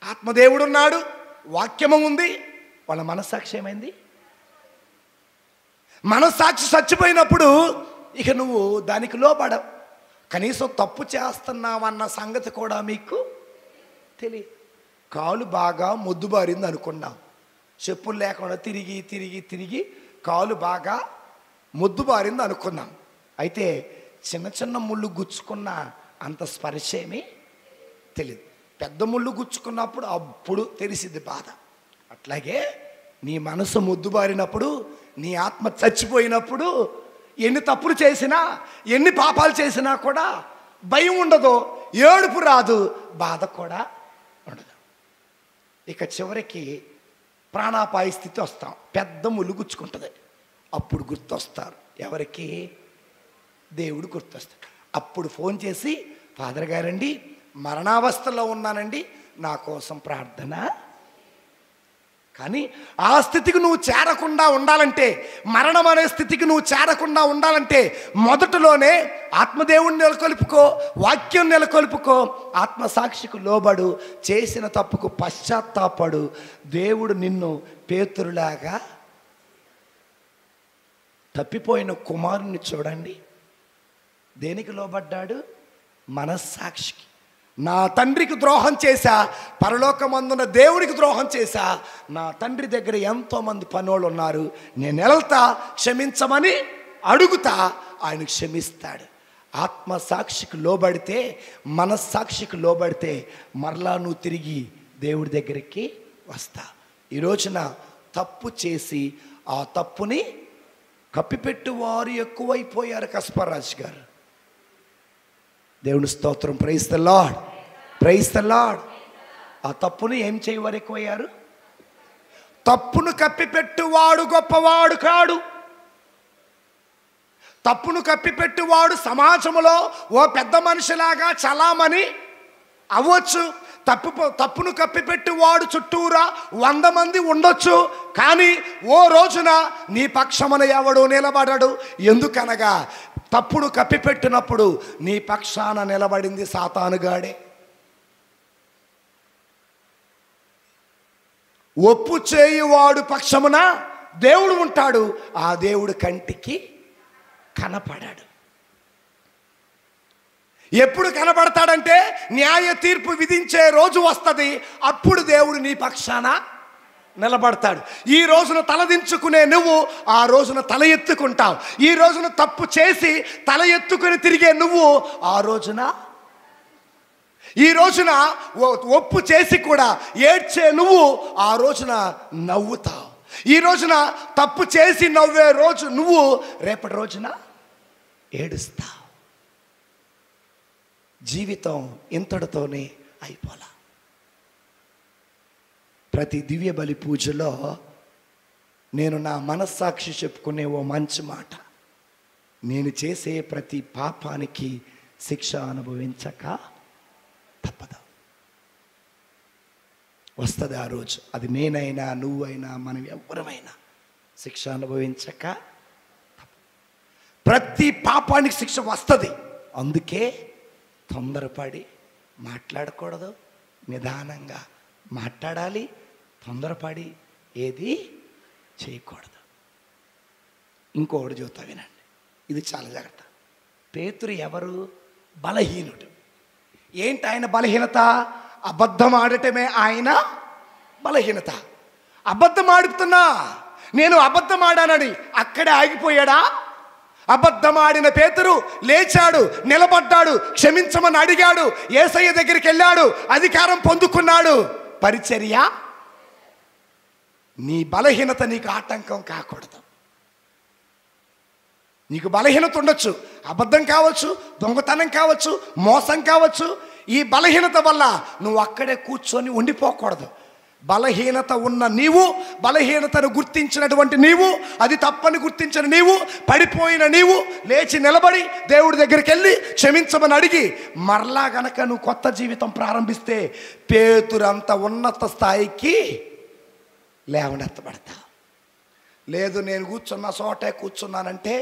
ఆత్మదేవుడు ఉన్నాడు, వాక్యము ఉంది, వాళ్ళ మనస్సాక్షి ఏమైంది? మనస్సాక్షి చచ్చిపోయినప్పుడు ఇక నువ్వు దానికి లోపడవు. కనీసం తప్పు చేస్తున్నావన్న సంగతి కూడా మీకు తెలియదు. కాలు బాగా మొద్దుబారింది అనుకున్నాం, చెప్పులు లేకుండా తిరిగి తిరిగి తిరిగి కాలు బాగా మొద్దుబారింది అనుకున్నాం. అయితే చిన్న చిన్న ముళ్ళు గుచ్చుకున్న అంత స్పర్శ ఏమీ తెలియదు. పెద్ద ముళ్ళు గుచ్చుకున్నప్పుడు అప్పుడు తెలిసింది బాధ. అట్లాగే నీ మనసు మొద్దుబారినప్పుడు, నీ ఆత్మ చచ్చిపోయినప్పుడు ఎన్ని తప్పులు చేసినా, ఎన్ని పాపాలు చేసినా కూడా భయం ఉండదు, ఏడుపు రాదు, బాధ కూడా ఉండదు. ఇక చివరికి ప్రాణాపాయ స్థితి వస్తాం, పెద్ద ముళ్ళు గుచ్చుకుంటుంది. అప్పుడు గుర్తొస్తారు. ఎవరికి? దేవుడు గుర్తొస్తాడు. అప్పుడు ఫోన్ చేసి, ఫాదర్ గారండి మరణావస్థలో ఉన్నానండి, నా కోసం ప్రార్థన. కానీ ఆ స్థితికి నువ్వు చేరకుండా ఉండాలంటే, మరణం అనే స్థితికి నువ్వు చేరకుండా ఉండాలంటే మొదటిలోనే ఆత్మదేవుని నెలకొల్పుకో, వాక్యం నెలకొల్పుకో, ఆత్మసాక్షికి లోబడు, చేసిన తప్పుకు పశ్చాత్తాపడు. దేవుడు నిన్ను పేతురులాగా తప్పిపోయిన కుమారుని చూడండి, దేనికి లోబడ్డాడు? మనస్సాక్షికి. నా తండ్రికి ద్రోహం చేశా, పరలోకమందున్న దేవునికి ద్రోహం చేశా, నా తండ్రి దగ్గర ఎంతోమంది పనోళ్ళు ఉన్నారు, నేను వెళ్తా క్షమించమని అడుగుతా, ఆయన క్షమిస్తాడు. ఆత్మసాక్షికి లోబడితే, మనస్సాక్షికి లోబడితే మరలా నువ్వు తిరిగి దేవుడి దగ్గరికి వస్తా. ఈ రోజున తప్పు చేసి ఆ తప్పుని కప్పిపెట్టువారు ఎక్కువైపోయారు. కస్పరాజు గారు, దేవుని స్తోత్రం. Praise the lord, praise the lord. ఆ తప్పుని ఏం చేయవారు ఎక్కువయ్యారు? తప్పును కప్పిపెట్టువాడు గొప్పవాడు కాడు. తప్పును కప్పిపెట్టువాడు సమాజంలో ఓ పెద్ద మనిషిలాగా చలామణి అవ్వచ్చు. తప్పును కప్పిపెట్టువాడు చుట్టూరా 100 మంది ఉండొచ్చు. కానీ ఓ రోజున నీ పక్షమున ఎవడు నిలబడడు. ఎందుకనగా తప్పును కప్పిపెట్టినప్పుడు నీ పక్షాన నిలబడింది సాతానుగాడే. ఒప్పు చేయువాడు పక్షమున దేవుడు ఉంటాడు. ఆ దేవుడు కంటికి కనపడాడు. ఎప్పుడు కనపడతాడంటే న్యాయ తీర్పు విధించే రోజు వస్తుంది. అప్పుడు దేవుడు నీ పక్షాన నిలబడతాడు. ఈ రోజున తలదించుకునే నువ్వు ఆ రోజున తల ఎత్తుకుంటావు. ఈ రోజున తప్పు చేసి తల ఎత్తుకుని తిరిగే నువ్వు ఆ రోజున, ఈ రోజున ఒప్పు చేసి కూడా ఏడ్చే నువ్వు ఆ రోజున నవ్వుతావు. ఈ రోజున తప్పు చేసి నవ్వే రోజు నువ్వు రేపటి రోజున ఏడుస్తావు. జీవితం ఇంతటితోనే అయిపోలా. ప్రతి దివ్య బలి పూజలో నేను నా మనస్సాక్షి చెప్పుకునే ఓ మంచి మాట, నేను చేసే ప్రతి పాపానికి శిక్ష అనుభవించక తప్పదు. వస్తుంది ఆ రోజు. అది నేనైనా నువ్వైనా మనం ఎవరమైనా శిక్ష అనుభవించక ప్రతి పాపానికి శిక్ష వస్తుంది. అందుకే తొందరపడి మాట్లాడకూడదు, నిదానంగా మాట్లాడాలి. తొందరపడి ఏది చేయకూడదు. ఇంకొకటి చెబుతా వినండి, ఇది చాలా జాగ్రత్త. పేతురు ఎవరు? బలహీనుడు. ఏంటి ఆయన బలహీనత? అబద్ధం ఆడటమే ఆయన బలహీనత. అబద్ధం ఆడుతున్నా, నేను అబద్ధం ఆడానని అక్కడే ఆగిపోయాడా? అబద్ధం ఆడిన పేతురు లేచాడు, నిలబడ్డాడు, క్షమించమని అడిగాడు, యేసయ్య దగ్గరికి వెళ్ళాడు, అధికారం పొందుకున్నాడు. పరిచర్య. నీ బలహీనత నీకు ఆటంకం కాకూడదు. నీకు బలహీనత ఉండొచ్చు, అబద్ధం కావచ్చు, దొంగతనం కావచ్చు, మోసం కావచ్చు. ఈ బలహీనత వల్ల నువ్వు అక్కడే కూర్చొని ఉండిపోకూడదు. బలహీనత ఉన్న నీవు, బలహీనతను గుర్తించినటువంటి నీవు, అది తప్పని గుర్తించిన నీవు, పడిపోయిన నీవు లేచి నిలబడి దేవుడి దగ్గరికి వెళ్ళి క్షమించమని అడిగి మరలా గనక నువ్వు కొత్త జీవితం ప్రారంభిస్తే పేతురంత ఉన్నత స్థాయికి లేవనెత్తబడతా. లేదు నేను కూర్చున్న చోటే కూర్చున్నానంటే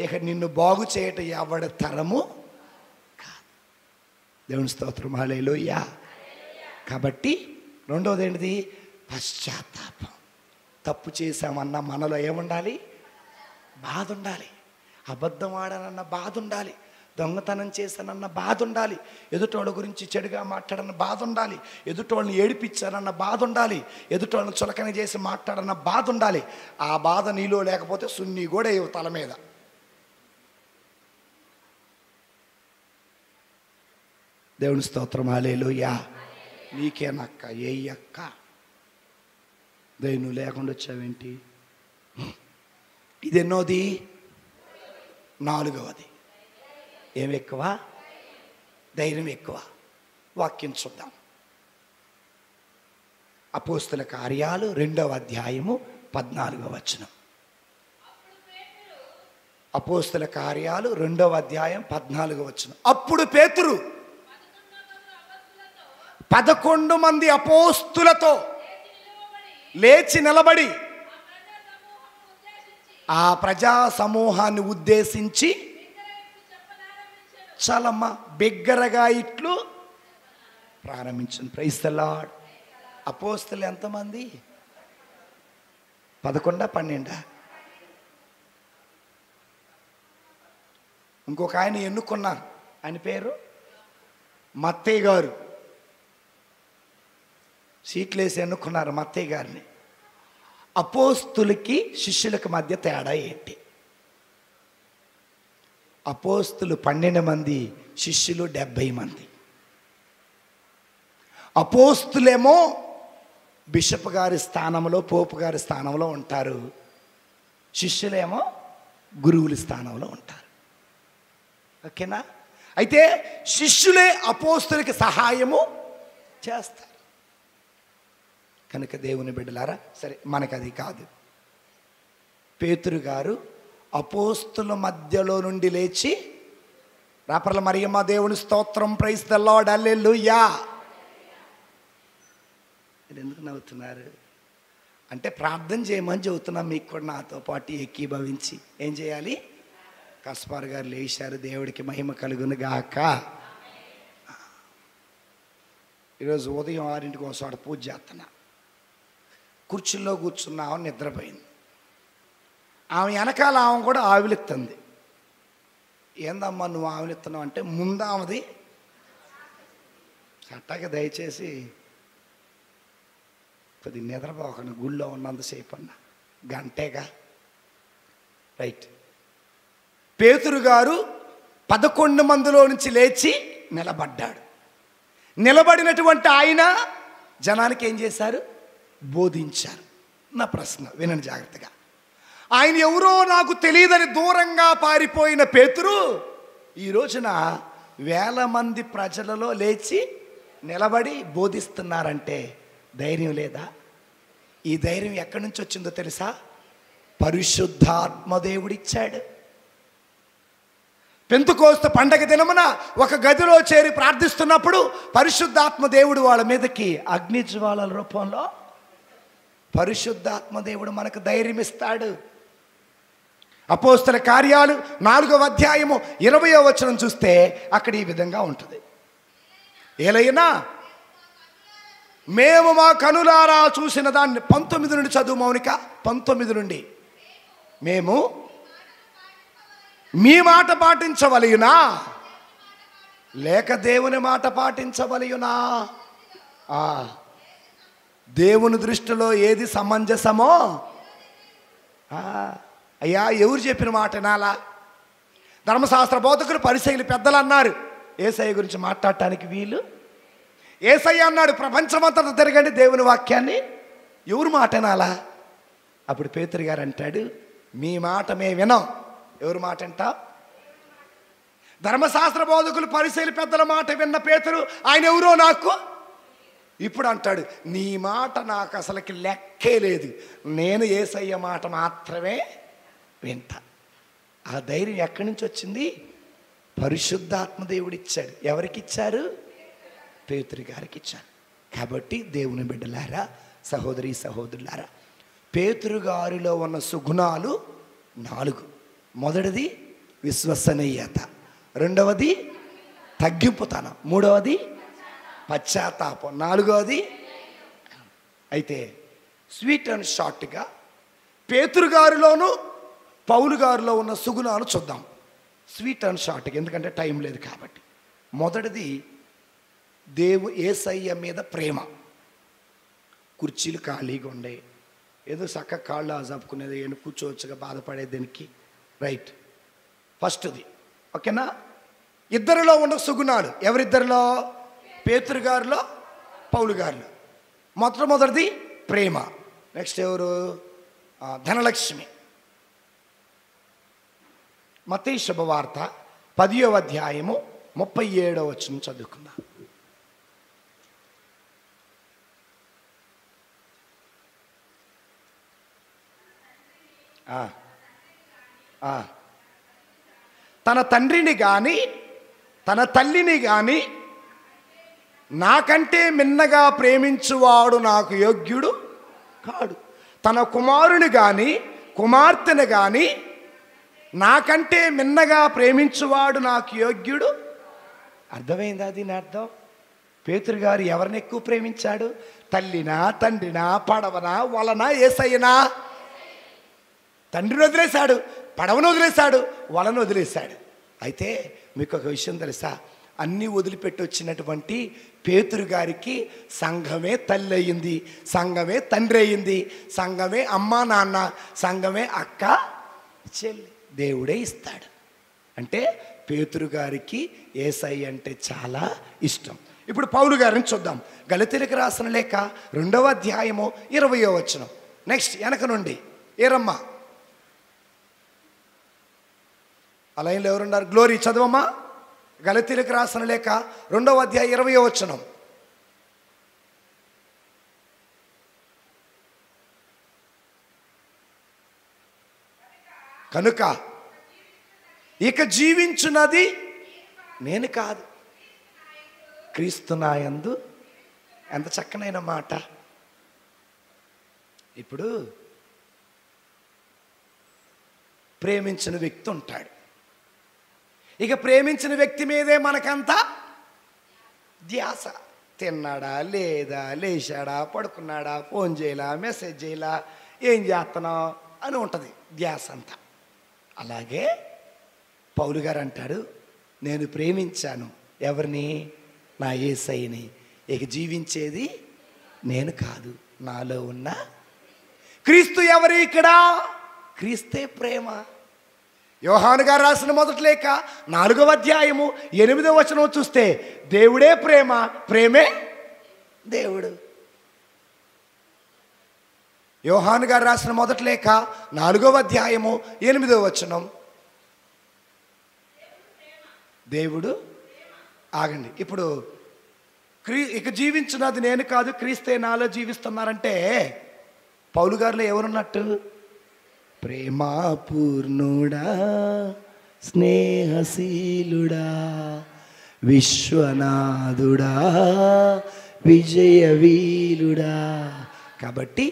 ఇక నిన్ను బాగు చేయటం ఎవడి తరము కాదు. దేవుని స్తోత్రం, హల్లెలూయా. కాబట్టి రెండోది ఏంటిది? పశ్చాత్తాపం. తప్పు చేశామన్న మనలో ఏముండాలి? బాధ ఉండాలి. అబద్ధం ఆడానన్న బాధ ఉండాలి. దొంగతనం చేశానన్న బాధ ఉండాలి. ఎదుటోళ్ళ గురించి చెడుగా మాట్లాడన్న బాధ ఉండాలి. ఎదుటోళ్ళని ఏడిపించానన్న బాధ ఉండాలి. ఎదుటోళ్ళని చులకన చేసి మాట్లాడన్న బాధ ఉండాలి. ఆ బాధ నీలో లేకపోతే సున్ని కూడా తల మీద. దేవుని స్తోత్రం, హల్లెలూయా. నీకేనక్క, ఏ అక్క నువ్వు లేకుండా వచ్చావేంటి? ఇది ఎన్నోది? 4వది. ఏమి ఎక్కువ? ధైర్యం ఎక్కువ. వాక్యం చూద్దాం. అపోస్తుల కార్యాలు 2వ అధ్యాయము 14వ వచనం. అపోస్తుల కార్యాలు 2వ అధ్యాయం 14వ వచనం. అప్పుడు పేతురు 11 మంది అపోస్తులతో లేచి నిలబడి ఆ ప్రజా సమూహాన్ని ఉద్దేశించి చాలమ్మ బిగ్గరగా ఇట్లు ప్రారంభించింది. Praise the lord. అపోస్తులు ఎంతమంది? 11 12? ఇంకొక ఆయన ఎన్నుకున్నారు. ఆయన పేరు మత్తయి గారు. సీట్లేసి ఎన్నుకున్నారు మత్తయి గారిని. అపోస్తులకి శిష్యులకి మధ్య తేడా ఏంటి? అపోస్తులు 12 మంది, శిష్యులు 70 మంది. అపోస్తులేమో బిషప్ గారి స్థానంలో, పోపు గారి స్థానంలో ఉంటారు. శిష్యులేమో గురువుల స్థానంలో ఉంటారు. ఓకేనా? అయితే శిష్యులే అపోస్తులకి సహాయము చేస్తారు. కనుక దేవుని బిడ్డలారా, సరే మనకు అది కాదు. పేతురు గారు అపోస్తుల మధ్యలో నుండి లేచి, రాపర్ల మరియమ్మ దేవుని స్తోత్రం, ప్రైజ్ ద లార్డ్, హల్లెలూయా. మీరు ఎందుకు నవ్వుతున్నారు? అంటే ప్రార్థన చేయమని చెబుతున్నాం. మీకు కూడా నాతో పాటు ఏకీభవించి ఏం చేయాలి? కస్పార్ గారు లేచారు, దేవుడికి మహిమ కలుగును గాక. ఈరోజు ఉదయం 6ంటికి ఒకసారి పూజ చేస్తున్నా. కుర్చీలో కూర్చున్న ఆమె నిద్రపోయింది. ఆమె వెనకాల ఆమె కూడా ఆవిలిస్తుంది. ఏందమ్మా నువ్వు ఆవిలిస్తున్నావు అంటే, ముందు ఆమెది చట్టగా దయచేసి కొద్ది నిద్రపోకుండా, గుళ్ళో ఉన్నంతసేపు అన్న గంటేగా. రైట్. పేతురు గారు 11 మందిలో నుంచి లేచి నిలబడ్డాడు. నిలబడినటువంటి ఆయన జనానికి ఏం చేశారు? బోధించారు. నా ప్రశ్న వినండి జాగ్రత్తగా. ఆయన ఎవరో నాకు తెలియదని దూరంగా పారిపోయిన పేతురు ఈ రోజున 1000 మంది ప్రజలలో లేచి నిలబడి బోధిస్తున్నారంటే ధైర్యం లేదా? ఈ ధైర్యం ఎక్కడి నుంచి వచ్చిందో తెలుసా? పరిశుద్ధాత్మ దేవుడిచ్చాడు. పెంతెకోస్తు పండగ దినమున ఒక గదిలో చేరి ప్రార్థిస్తున్నప్పుడు పరిశుద్ధాత్మ దేవుడు వాళ్ళ మీదకి అగ్నిజ్వాలల రూపంలో, పరిశుద్ధాత్మ దేవుడు మనకు ధైర్యం ఇస్తాడు. అపోస్తల కార్యాలు 4వ అధ్యాయము 20వ వచనం చూస్తే అక్కడ ఈ విధంగా ఉంటుంది. ఏలైనా మేము మా కనులారా చూసిన దాన్ని 19 నుండి చదువు మౌనిక. 19 నుండి. మేము మీ మాట పాటించవలయునా లేక దేవుని మాట పాటించవలయునా? దేవుని దృష్టిలో ఏది సమంజసమో, అయ్యా ఎవరు చెప్పిన మాట వినాలా? ధర్మశాస్త్ర బోధకులు, పరిసయ్యులు, పెద్దలు అన్నారు యేసయ్య గురించి మాట్లాడటానికి వీలు. యేసయ్య అన్నాడు ప్రపంచమంతా తిరగండి, దేవుని వాక్యాన్ని. ఎవరు మాట వినాలా? అప్పుడు పేతురు గారు అంటాడు, మీ మాట మేము వినాం. ఎవరు మాట అంట? ధర్మశాస్త్ర బోధకులు, పరిసయ్యులు, పెద్దల మాట విన్న పేతురు ఆయన ఎవరో నాకు ఇప్పుడు అంటాడు, నీ మాట నాకు అసలుకి లెక్కే లేదు, నేను యేసయ్య మాట మాత్రమే వింటా. ఆ ధైర్యం ఎక్కడి నుంచి వచ్చింది? పరిశుద్ధాత్మ దేవుడు ఇచ్చాడు. ఎవరికి ఇచ్చారు? పేతురు గారికి ఇచ్చారు. కాబట్టి దేవుని బిడ్డలారా, సహోదరి సహోదరులారా, పేతురు గారిలో ఉన్న సుగుణాలు 4. మొదటిది విశ్వసనీయత, రెండవది తగ్గింపుతనం, మూడవది పశ్చాత్తాపం, 4వది. అయితే స్వీట్ అండ్ షార్ట్గా పేతురు గారిలోను పౌలు గారిలో ఉన్న సుగుణాలు చూద్దాం. స్వీట్ అండ్ షార్ట్గా, ఎందుకంటే టైం లేదు కాబట్టి. మొదటిది యేసయ్య మీద ప్రేమ. కుర్చీలు ఖాళీగా ఉండే, ఏదో చక్క కాళ్ళు ఆజాపుకునేది, ఏం కూర్చోవచ్చుగా, బాధపడే దీనికి. రైట్. ఫస్ట్ది. ఓకేనా? ఇద్దరిలో ఉన్న సుగుణాలు. ఎవరిద్దరిలో? పేతురు గారిలో, పౌలు గారిలో. మొదటిది ప్రేమ. నెక్స్ట్ ఎవరు? ధనలక్ష్మి. మత్తయి శుభవార్త 10వ అధ్యాయము 37వ వచనం చదువుకుందాం. తన తండ్రిని కానీ తన తల్లిని కానీ నాకంటే మిన్నగా ప్రేమించువాడు నాకు యోగ్యుడు కాడు. తన కుమారుని కానీ కుమార్తెను కానీ నాకంటే మిన్నగా ప్రేమించువాడు నాకు యోగ్యుడు. అర్థమైందా దీని అర్థం? పేతురు గారు ఎవరిని ఎక్కువ ప్రేమించాడు? తల్లినా, తండ్రినా, పడవనా, వలనా, యేసయ్యనా? తండ్రిని వదిలేశాడు, పడవను వదిలేశాడు, వలను వదిలేశాడు. అయితే మీకు ఒక విషయం తెలుసా? అన్నీ వదిలిపెట్టి వచ్చినటువంటి పేతురు గారికి సంఘమే తల్లి అయ్యింది, సంఘమే తండ్రి అయ్యింది, సంఘమే అమ్మ నాన్న, సంఘమే అక్క చెల్లి. దేవుడే ఇస్తాడు. అంటే పేతురు గారికి యేసయ్య అంటే చాలా ఇష్టం. ఇప్పుడు పౌలు గారిని చూద్దాం. గలతీయులకు రాసిన లేఖ 2వ అధ్యాయము 20వ వచనం. నెక్స్ట్ వెనక నుండి ఏరమ్మా, ఆ లైన్లో ఎవరున్నారు? గ్లోరీ చదవమ్మా. గలతీయులకు రాసిన లేఖ 2వ అధ్యాయం 20వ వచనం. కనుక ఇక జీవించున్నది నేను కాదు, క్రీస్తు నాయందు. ఎంత చక్కనైన మాట. ఇప్పుడు ప్రేమించిన వ్యక్తి ఉంటాడు. ఇక ప్రేమించిన వ్యక్తి మీదే మనకంతా ధ్యాస. తిన్నాడా లేదా, లేచాడా, పడుకున్నాడా, ఫోన్ చేయాలా, మెసేజ్ చేయాలా, ఏం చేస్తున్నావు అని ఉంటుంది ధ్యాస అంతా. అలాగే పౌలు గారు అంటాడు, నేను ప్రేమించాను ఎవరిని? నా యేసయ్యని. ఇక జీవించేది నేను కాదు, నాలో ఉన్న క్రీస్తు. ఎవరు ఇక్కడ? క్రీస్తే ప్రేమ. యోహాను గారు రాసిన మొదటి లేఖ 4వ అధ్యాయము 8వ వచనం చూస్తే దేవుడే ప్రేమ, ప్రేమే దేవుడు. యోహాను గారు రాసిన మొదటి లేఖ 4వ అధ్యాయము 8వ వచనం. దేవుడు, ఆగండి. ఇప్పుడు ఇక జీవించున్నది నేను కాదు, క్రీస్తే నాలో జీవిస్తున్నారంటే పౌలు గారిలో ఎవరున్నట్టు? ప్రేమాపూర్ణుడా, స్నేహశీలుడా, విశ్వనాథుడా, విజయవీరుడా. కాబట్టి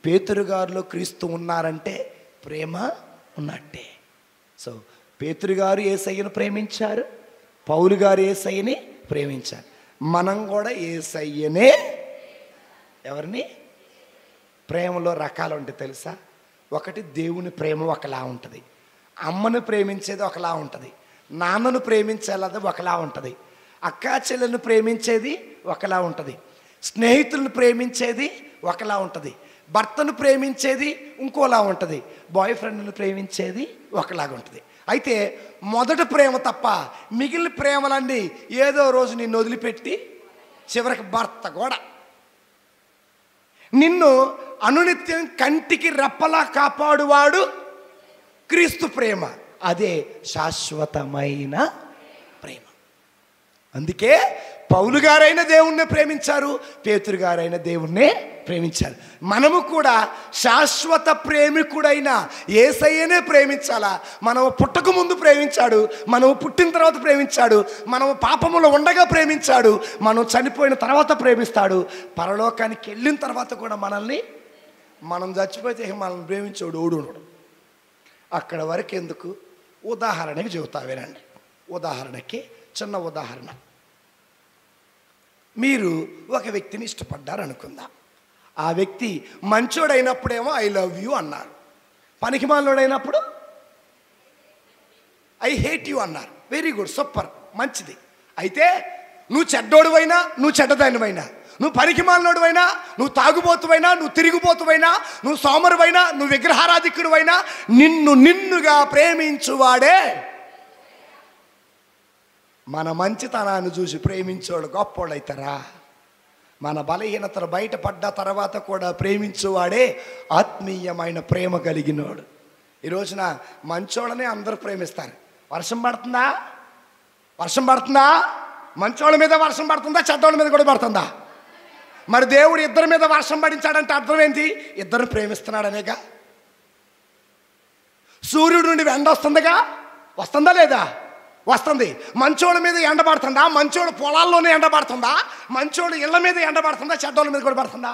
పేతురు గారిలో క్రీస్తు ఉన్నారంటే ప్రేమ ఉన్నట్టే. సో పేతురు గారు యేసయ్యను ప్రేమించారు, పౌలు గారు యేసయ్యని ప్రేమించారు. మనం కూడా యేసయ్యనే. ఎవరిని? ప్రేమలో రకాలు ఉంటాయి తెలుసా? ఒకటి, దేవుని ప్రేమ ఒకలా ఉంటుంది, అమ్మను ప్రేమించేది ఒకలా ఉంటుంది, నాన్నను ప్రేమించేది ఒకలా ఉంటుంది, అక్కా చెల్లెలను ప్రేమించేది ఒకలా ఉంటుంది, స్నేహితులను ప్రేమించేది ఒకలా ఉంటుంది, భర్తను ప్రేమించేది ఇంకోలా ఉంటుంది, బాయ్ ఫ్రెండ్ను ప్రేమించేది ఒకలాగా ఉంటుంది. అయితే మొదటి ప్రేమ తప్ప మిగిలిన ప్రేమలన్నీ ఏదో రోజు నిన్ను వదిలిపెట్టి, చివరికి భర్త కూడా నిన్ను అనునిత్యం కంటికి రెప్పలా కాపాడువాడు క్రీస్తు ప్రేమ. అదే శాశ్వతమైన ప్రేమ. అందుకే పౌలు గారైన దేవుణ్ణి ప్రేమించారు, పేతురు గారైన దేవుణ్ణే ప్రేమించారు. మనము కూడా శాశ్వత ప్రేమికుడైన యేసయ్యనే ప్రేమించాలా. మనం పుట్టక ముందు ప్రేమించాడు, మనం పుట్టిన తర్వాత ప్రేమించాడు, మనం పాపములో ఉండగా ప్రేమించాడు, మనం చనిపోయిన తర్వాత ప్రేమిస్తాడు, పరలోకానికి వెళ్ళిన తర్వాత కూడా మనల్ని, మనం చచ్చిపోతే మనల్ని ప్రేమించాడు ఓడు ఉండడు. అక్కడ వరకు ఎందుకు? ఉదాహరణకి చెబుతా వినండి. ఉదాహరణకి చిన్న ఉదాహరణ. మీరు ఒక వ్యక్తిని ఇష్టపడ్డారు అనుకుందాం. ఆ వ్యక్తి మంచోడైనప్పుడేమో ఐ లవ్ యూ అన్నారు, పనికిమాలినోడైనప్పుడు ఐ హేట్ యూ అన్నారు. వెరీ గుడ్, సూపర్, మంచిది. అయితే నువ్వు చెడ్డోడువైనా, నువ్వు చెడ్డదానివైనా, నువ్వు పనికిమాలినోడువైనా, నువ్వు తాగుబోతువైనా, నువ్వు తిరిగిపోతువైనా, నువ్వు సోమరువైనా, నువ్వు విగ్రహారాధికుడువైనా, నిన్నుగా ప్రేమించువాడే. మన మంచితనాన్ని చూసి ప్రేమించేవాడు గొప్పోడు అవుతారా? మన బలహీనతలు బయటపడ్డ తర్వాత కూడా ప్రేమించేవాడే ఆత్మీయమైన ప్రేమ కలిగినోడు. ఈ రోజున మంచోళ్ళని అందరూ ప్రేమిస్తారు. వర్షం పడుతుందా? వర్షం పడుతుందా? మంచోళ్ళ మీద వర్షం పడుతుందా? చెడ్డోళ్ళ మీద కూడా పడుతుందా? మరి దేవుడు ఇద్దరి మీద వర్షం పడించాడంటే అర్థం ఏంటి? ఇద్దరు ప్రేమిస్తున్నాడనేగా. సూర్యుడి నుండి ఎండ వస్తుందిగా, వస్తుందా లేదా? వస్తుంది. మంచోళ్ళ మీద ఎండ పడుతుందా? మంచోడు పొలాల్లోనే ఎండ పడుతుందా? మంచోడు ఇళ్ళ మీద ఎండ పడుతుందా? చెడ్డోళ్ళ మీద కూడా పడుతుందా?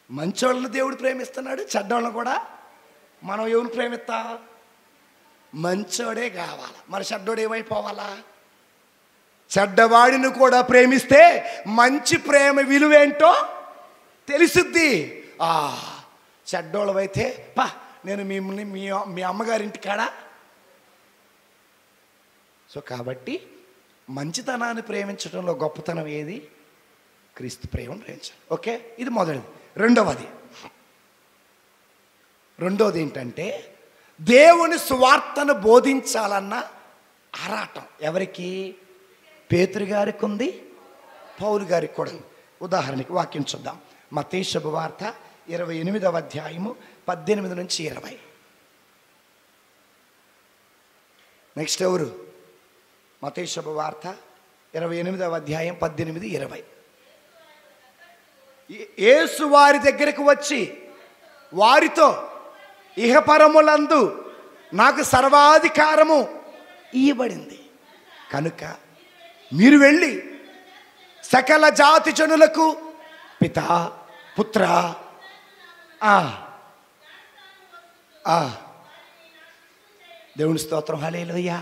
మంచోళ్ళని దేవుడు ప్రేమిస్తున్నాడు, చెడ్డోళ్ళని కూడా. మనం ఎవరు ప్రేమిస్తా? మంచోడే కావాలి. మరి చెడ్డోడు ఏమైపోవాలా? చెడ్డవాడిని కూడా ప్రేమిస్తే మంచి ప్రేమ విలువేంటో తెలుసుద్ది. చెడ్డోళ్ళవైతే పా, నేను మిమ్మల్ని మీ అమ్మగారింటికాడా. సో కాబట్టి మంచితనాన్ని ప్రేమించడంలో గొప్పతనం ఏది? క్రీస్తు ప్రేమను ప్రేమించాలి. ఓకే, ఇది మొదటిది. రెండవది ఏంటంటే దేవుని సువార్తను బోధించాలన్న ఆరాటం ఎవరికి? పేతురు గారికి ఉంది, పౌలు గారికి కూడా ఉంది. ఉదాహరణకి వాక్యం చూద్దాం. మత్తయి శుభవార్త 28వ అధ్యాయము 18 నుంచి 20. నెక్స్ట్ ఎవరు? మత్తయి శుభవార్త 28వ అధ్యాయం 18, 20. యేసు వారి దగ్గరకు వచ్చి వారితో, ఇహపరములందు నాకు సర్వాధికారము ఇయ్యబడింది కనుక మీరు వెళ్ళి సకల జాతి జనులకు పితా పుత్ర దేవుని స్తోత్రం, హల్లెలూయా.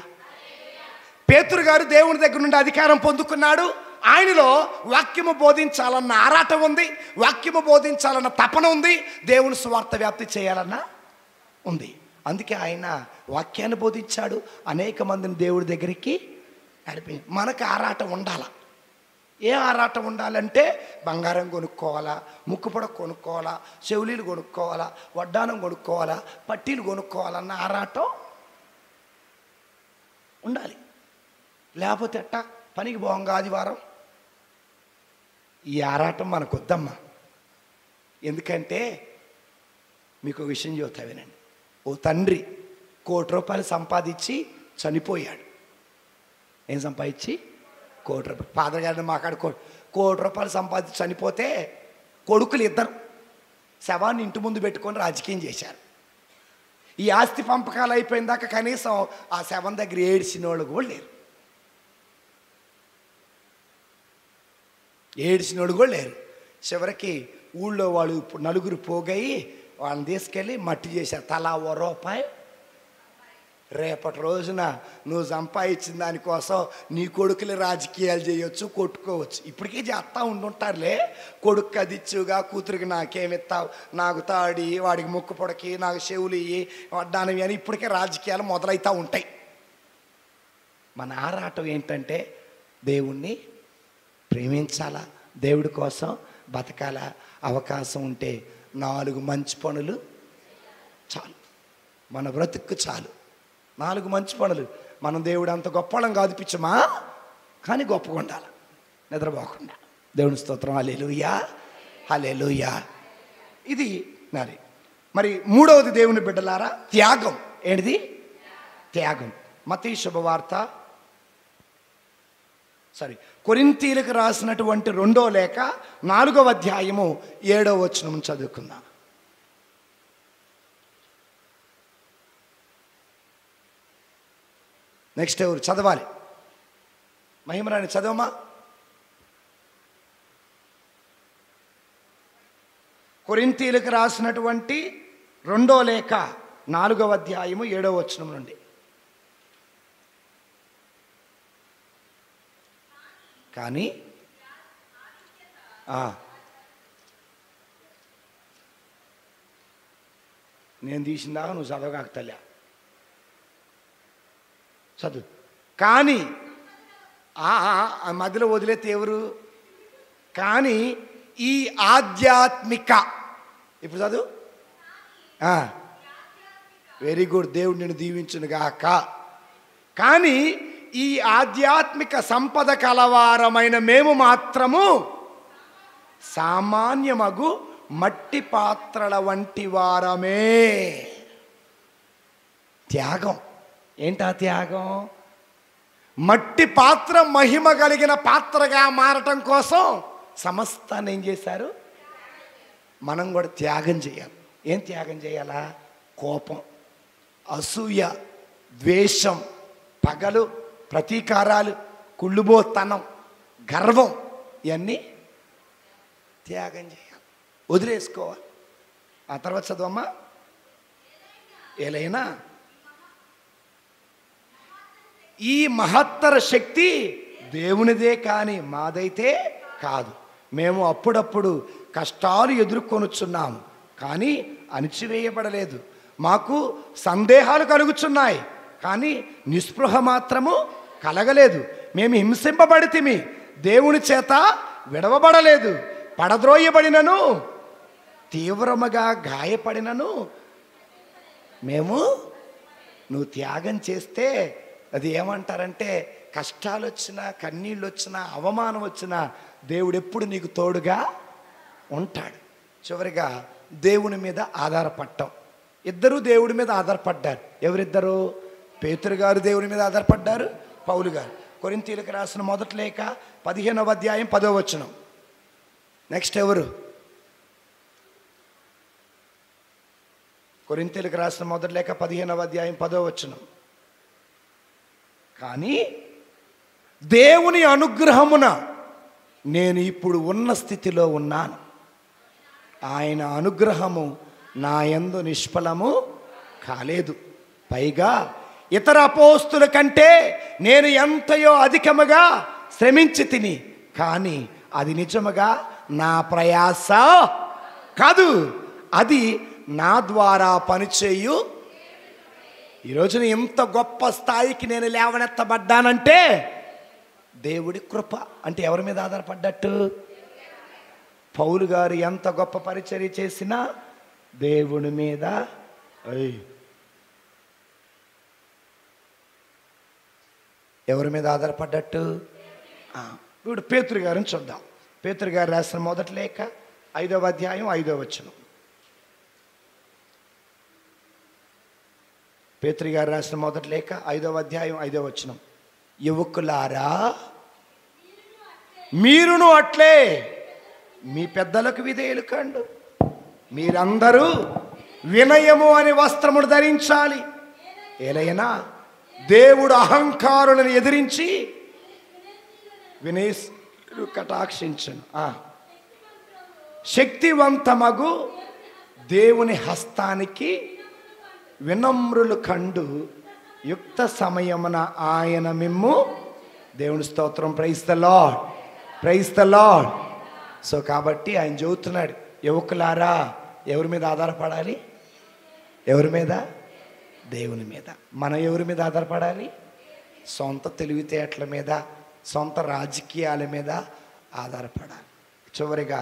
పేతురు గారు దేవుని దగ్గర నుండి అధికారం పొందుకున్నాడు. ఆయనలో వాక్యము బోధించాలన్న ఆరాటం ఉంది, వాక్యము బోధించాలన్న తపన ఉంది, దేవుని సువార్త వ్యాప్తి చేయాలన్న ఉంది. అందుకే ఆయన వాక్యాన్ని బోధించాడు, అనేక మందిని దేవుడి దగ్గరికి నడిపి. మనకు ఆరాటం ఉండాల. ఏ ఆరాటం ఉండాలంటే బంగారం కొనుక్కోవాలా, ముక్కుపొడ కొనుక్కోవాలా, చెవులీలు కొనుక్కోవాలా, వడ్డానం కొనుక్కోవాలా, పట్టీలు కొనుక్కోవాలన్న ఆరాటం ఉండాలి. లేకపోతే ఎట్టా? పనికి పోంగా ఆదివారం. ఈ ఆరాటం మనకు వద్దమ్మా. ఎందుకంటే మీకు ఒక విషయం చెబుతా వినండి. ఓ తండ్రి ₹1,00,00,000 సంపాదించి చనిపోయాడు. ఏం సంపాదించి? ₹1,00,00,000. ఫాదర్ గారిని మాకాడు ₹1,00,00,000 సంపాదించి చనిపోతే కొడుకులు ఇద్దరు శవాన్ని ఇంటి ముందు పెట్టుకొని రాజకీయం చేశారు. ఈ ఆస్తి పంపకాలు అయిపోయిన దాకా కనీసం ఆ శవం దగ్గర ఏడ్చిన వాళ్ళు కూడా లేరు. చివరికి ఊళ్ళో వాళ్ళు నలుగురు పోగయి వాళ్ళని తీసుకెళ్ళి మట్టి చేశారు. తలా ₹1. రేపటి రోజున నువ్వు సంపాదించిన దానికోసం నీ కొడుకులు రాజకీయాలు చేయొచ్చు, కొట్టుకోవచ్చు. ఇప్పటికీ చేస్తా ఉండుంటారులే. కొడుకు అది ఇచ్చుగా, కూతురికి నాకేమిస్తావు, నాకు తాడి, వాడికి ముక్కు పొడకి, నాకు చెవులు ఇయ్యి, వడ్డానవి అని ఇప్పటికే రాజకీయాలు మొదలవుతూ ఉంటాయి. మన ఆరాటం ఏంటంటే దేవుణ్ణి ప్రేమించాలా, దేవుడి కోసం బతకాలా. అవకాశం ఉంటే 4 మంచి పనులు చాలు, మన బ్రతుక్కు చాలు. 4 మంచి పనులు. మనం దేవుడు అంత గొప్పలం కాదు పిచ్చమా, కానీ గొప్పగా ఉండాలి, నిద్రపోకుండా. దేవుని స్తోత్రం, హల్లెలూయా, హల్లెలూయా. ఇది మరి మూడవది దేవుని బిడ్డలారా, త్యాగం. ఏంటిది? త్యాగం. మత్తయి శుభవార్త కొరింథీయులకు రాసినటువంటి 2వ లేఖ 4వ అధ్యాయము 7వ వచనం చదువుకుందాం. నెక్స్ట్ ఎవరు చదవాలి? మహిమరాణి చదవమా. కొరింథీయులకు రాసినటువంటి 2వ లేఖ 4వ అధ్యాయము 7వ వచనం నుండి. కానీ నేను తీసిందాక నువ్వు చదవగాకతలే చదువు. కానీ మధ్యలో వదిలేతే ఎవరు? కానీ ఈ ఆధ్యాత్మిక, ఇప్పుడు చదువు. వెరీ గుడ్, దేవుడు నిన్ను దీవించునుగాక. కానీ ఈ ఆధ్యాత్మిక సంపద కలవారమైన మేము మాత్రము సామాన్యమగు మట్టి పాత్రల వంటి వారమే. త్యాగం. ఏంటా త్యాగం? మట్టి పాత్ర మహిమ కలిగిన పాత్రగా మారటం కోసం సమస్తాన్ని ఏం చేశారు? మనం కూడా త్యాగం చేయాలి. ఏం త్యాగం చేయాలా? కోపం, అసూయ, ద్వేషం, పగలు, ప్రతీకారాలు, కుళ్ళుబోతనం, గర్వం, ఇవన్నీ త్యాగం చేయాలి, వదిలేసుకోవాలి. ఆ తర్వాత చదవమ్మా. ఏలైనా ఈ మహత్తర శక్తి దేవునిదే కానీ మాదైతే కాదు. మేము అప్పుడప్పుడు కష్టాలు ఎదుర్కొనుచున్నాము కానీ అణిచివేయబడలేదు. మాకు సందేహాలు కలుగుచున్నాయి కానీ నిస్పృహ మాత్రము కలగలేదు. మేము హింసింపబడితిమి, దేవుని చేత విడవబడలేదు. పడద్రోయబడినను, తీవ్రముగా గాయపడినను మేము నువ్వు త్యాగం చేస్తే అది ఏమంటారంటే కష్టాలు వచ్చినా, కన్నీళ్ళు వచ్చినా, అవమానం వచ్చినా దేవుడు ఎప్పుడు నీకు తోడుగా ఉంటాడు. చివరిగా దేవుని మీద ఆధారపడటం. ఇద్దరూ దేవుడి మీద ఆధారపడ్డారు. ఎవరిద్దరు? పేతురు గారు దేవుని మీద ఆధారపడ్డారు, పౌలు గారు. కొరింథీయులకు రాసిన మొదటి లేఖ 15వ అధ్యాయం 10వ వచనం. నెక్స్ట్ ఎవరు? కొరింథీయులకు రాసిన మొదటి లేఖ 15వ అధ్యాయం 10వ వచనం. కానీ దేవుని అనుగ్రహమున నేను ఇప్పుడు ఉన్న స్థితిలో ఉన్నాను. ఆయన అనుగ్రహము నా యందు నిష్ఫలము కాలేదు. పైగా ఇతర అపోస్తుల కంటే నేను ఎంతయో అధికముగా శ్రమించి తిని, కానీ అది నిజముగా నా ప్రయాస కాదు, అది నా ద్వారా పనిచేయు. ఈరోజున ఇంత గొప్ప స్థాయికి నేను లేవనెత్తబడ్డానంటే దేవుడి కృప. అంటే ఎవరి మీద ఆధారపడ్డట్టు? పౌలు గారు ఎంత గొప్ప పరిచర్య చేసినా దేవుని మీద. ఎవరి మీద ఆధారపడ్డట్టు? ఇప్పుడు పేతురు గారిని చూద్దాం. పేతురు గారు రాసిన మొదటి లేఖ 5వ అధ్యాయం 5వ వచనం. పేతురు గారు రాసిన మొదటి లేఖ 5వ అధ్యాయం 5వ వచనం. యువకులారా, మీరును అట్లే మీ పెద్దలకు విధేయులు కండు. మీరందరూ వినయము అనే వస్త్రమును ధరించాలి. ఏలైనా దేవుడు అహంకారులను ఎదిరించి వినయు కటాక్షించను. శక్తివంతమగు దేవుని హస్తానికి వినమ్రులు కండు యుక్త సమయమున ఆయన మిమ్ము. దేవుని స్తోత్రం. Praise the lord, praise the lord. So కాబట్టి ఆయన చెబుతున్నాడు, యువకులారా ఎవరి మీద ఆధారపడాలి? ఎవరి మీద? దేవుని మీద. మనం ఎవరి మీద ఆధారపడాలి? సొంత తెలివితేటల మీద, సొంత రాజకీయాల మీద ఆధారపడాలి. చివరిగా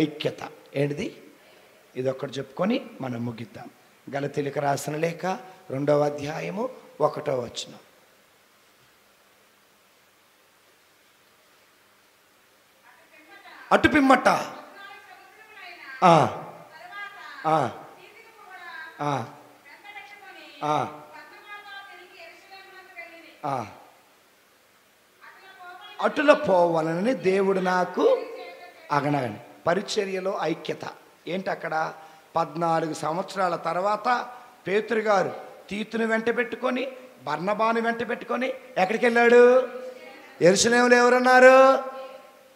ఐక్యత. ఏంటిది? ఇదొక్కటి చెప్పుకొని మనం ముగిద్దాం. గలతీయులకు రాసిన లేఖ 2వ అధ్యాయము 1వ వచనం. అటు పిమ్మట అటుల పోవాలని దేవుడు నాకు అగనగని. పరిచర్యలో ఐక్యత ఏంటి? అక్కడ 14 సంవత్సరాల తర్వాత పేతురు గారు తీతుని వెంట పెట్టుకొని, బర్నబాను వెంట పెట్టుకొని ఎక్కడికి వెళ్ళాడు? యెరూషలేములో ఎవరున్నారు?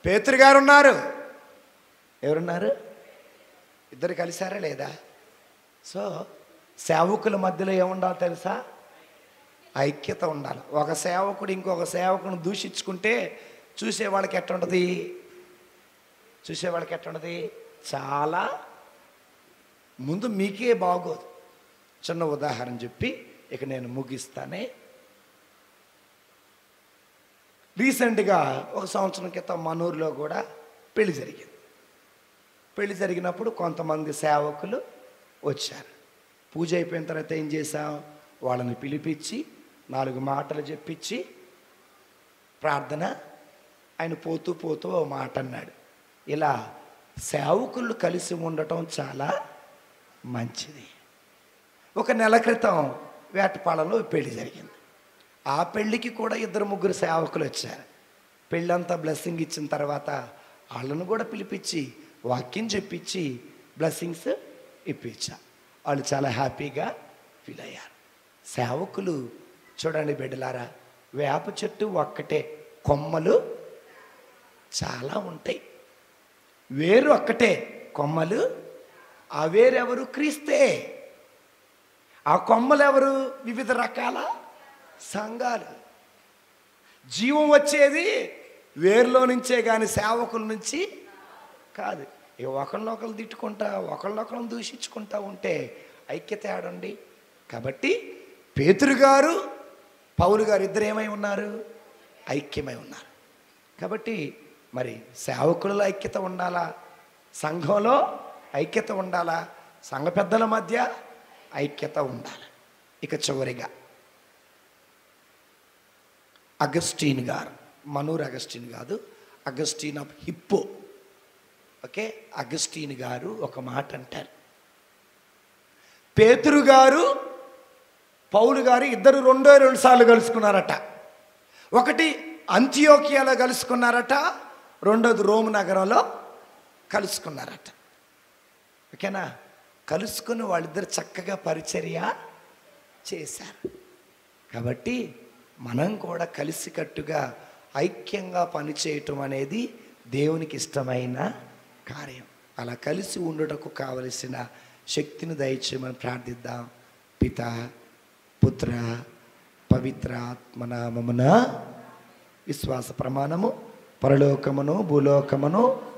పేతురు గారు ఉన్నారు. ఎవరున్నారు? ఇద్దరు కలిసారా లేదా? సో సేవకుల మధ్యలో ఏముండాలో తెలుసా? ఐక్యత ఉండాలి. ఒక సేవకుడు ఇంకొక సేవకుని దూషించుకుంటే చూసేవాళ్ళకి ఎట్టుంటుంది? చూసేవాళ్ళకి ఎట్టుంటుంది? చాలా ముందు మీకే బాగోదు. చిన్న ఉదాహరణ చెప్పి ఇక నేను ముగిస్తానే. రీసెంట్గా 1 సంవత్సరం క్రితం మన ఊరిలో కూడా పెళ్లి జరిగింది. పెళ్లి జరిగినప్పుడు కొంతమంది సేవకులు వచ్చారు. పూజ అయిపోయిన తర్వాత ఏం చేశాం? వాళ్ళని పిలిపించి 4 మాటలు చెప్పించి ప్రార్థన. ఆయన పోతూ పోతూ ఓ మాట అన్నాడు. ఇలా సేవకులు కలిసి ఉండటం చాలా మంచిది. 1 నెల క్రితం వేటపాలలో పెళ్లి జరిగింది. ఆ పెళ్ళికి కూడా 2-3 సేవకులు వచ్చారు. పెళ్ళంతా బ్లెస్సింగ్ ఇచ్చిన తర్వాత వాళ్ళను కూడా పిలిపించి వాక్యం చెప్పించి బ్లెస్సింగ్స్ ఇప్పించా. వాళ్ళు చాలా హ్యాపీగా ఫీల్ అయ్యారు. సేవకులు చూడండి బిడ్డలారా, వేప చెట్టు ఒక్కటే, కొమ్మలు చాలా ఉంటాయి. వేరు ఒక్కటే, కొమ్మలు. ఆ వేరెవరు? క్రీస్తే. ఆ కొమ్మలు ఎవరు? వివిధ రకాల సంఘాలు. జీవం వచ్చేది వేరులో నుంచే కానీ సేవకుల నుంచి కాదు. ఒకళ్ళనొకరు తిట్టుకుంటా, ఒకళ్ళనొకరు దూషించుకుంటా ఉంటే ఐక్యత ఆడండి. కాబట్టి పేతురు గారు, పౌలు గారు ఇద్దరు ఏమై ఉన్నారు? ఐక్యమై ఉన్నారు. కాబట్టి మరి సేవకులలో ఐక్యత ఉండాలా, సంఘంలో ఐక్యత ఉండాలా, సంఘ పెద్దల మధ్య ఐక్యత ఉండాలి. ఇక చివరిగా అగస్టీన్ గారు, మనూర్ అగస్టీన్ కాదు, Augustine of hippo, okay, Augustine గారు ఒక మాట అంటారు. పేతురు గారు పౌలు గారు ఇద్దరు రెండు సార్లు కలుసుకున్నారట. ఒకటి అంతియోకియాలో కలుసుకున్నారట, రెండోది రోమ్ నగరంలో కలుసుకున్నారట. ఓకేనా? కలుసుకుని వాళ్ళిద్దరు చక్కగా పరిచర్య చేశారు. కాబట్టి మనం కూడా కలిసికట్టుగా ఐక్యంగా పనిచేయటం అనేది దేవునికి ఇష్టమైన కార్యం. అలా కలిసి ఉండుటకు కావలసిన శక్తిని దయచేయమని ప్రార్థిద్దాం. పిత, పుత్ర, పవిత్రాత్మ నామమున. విశ్వాస ప్రమాణము. పరలోకమును భూలోకమును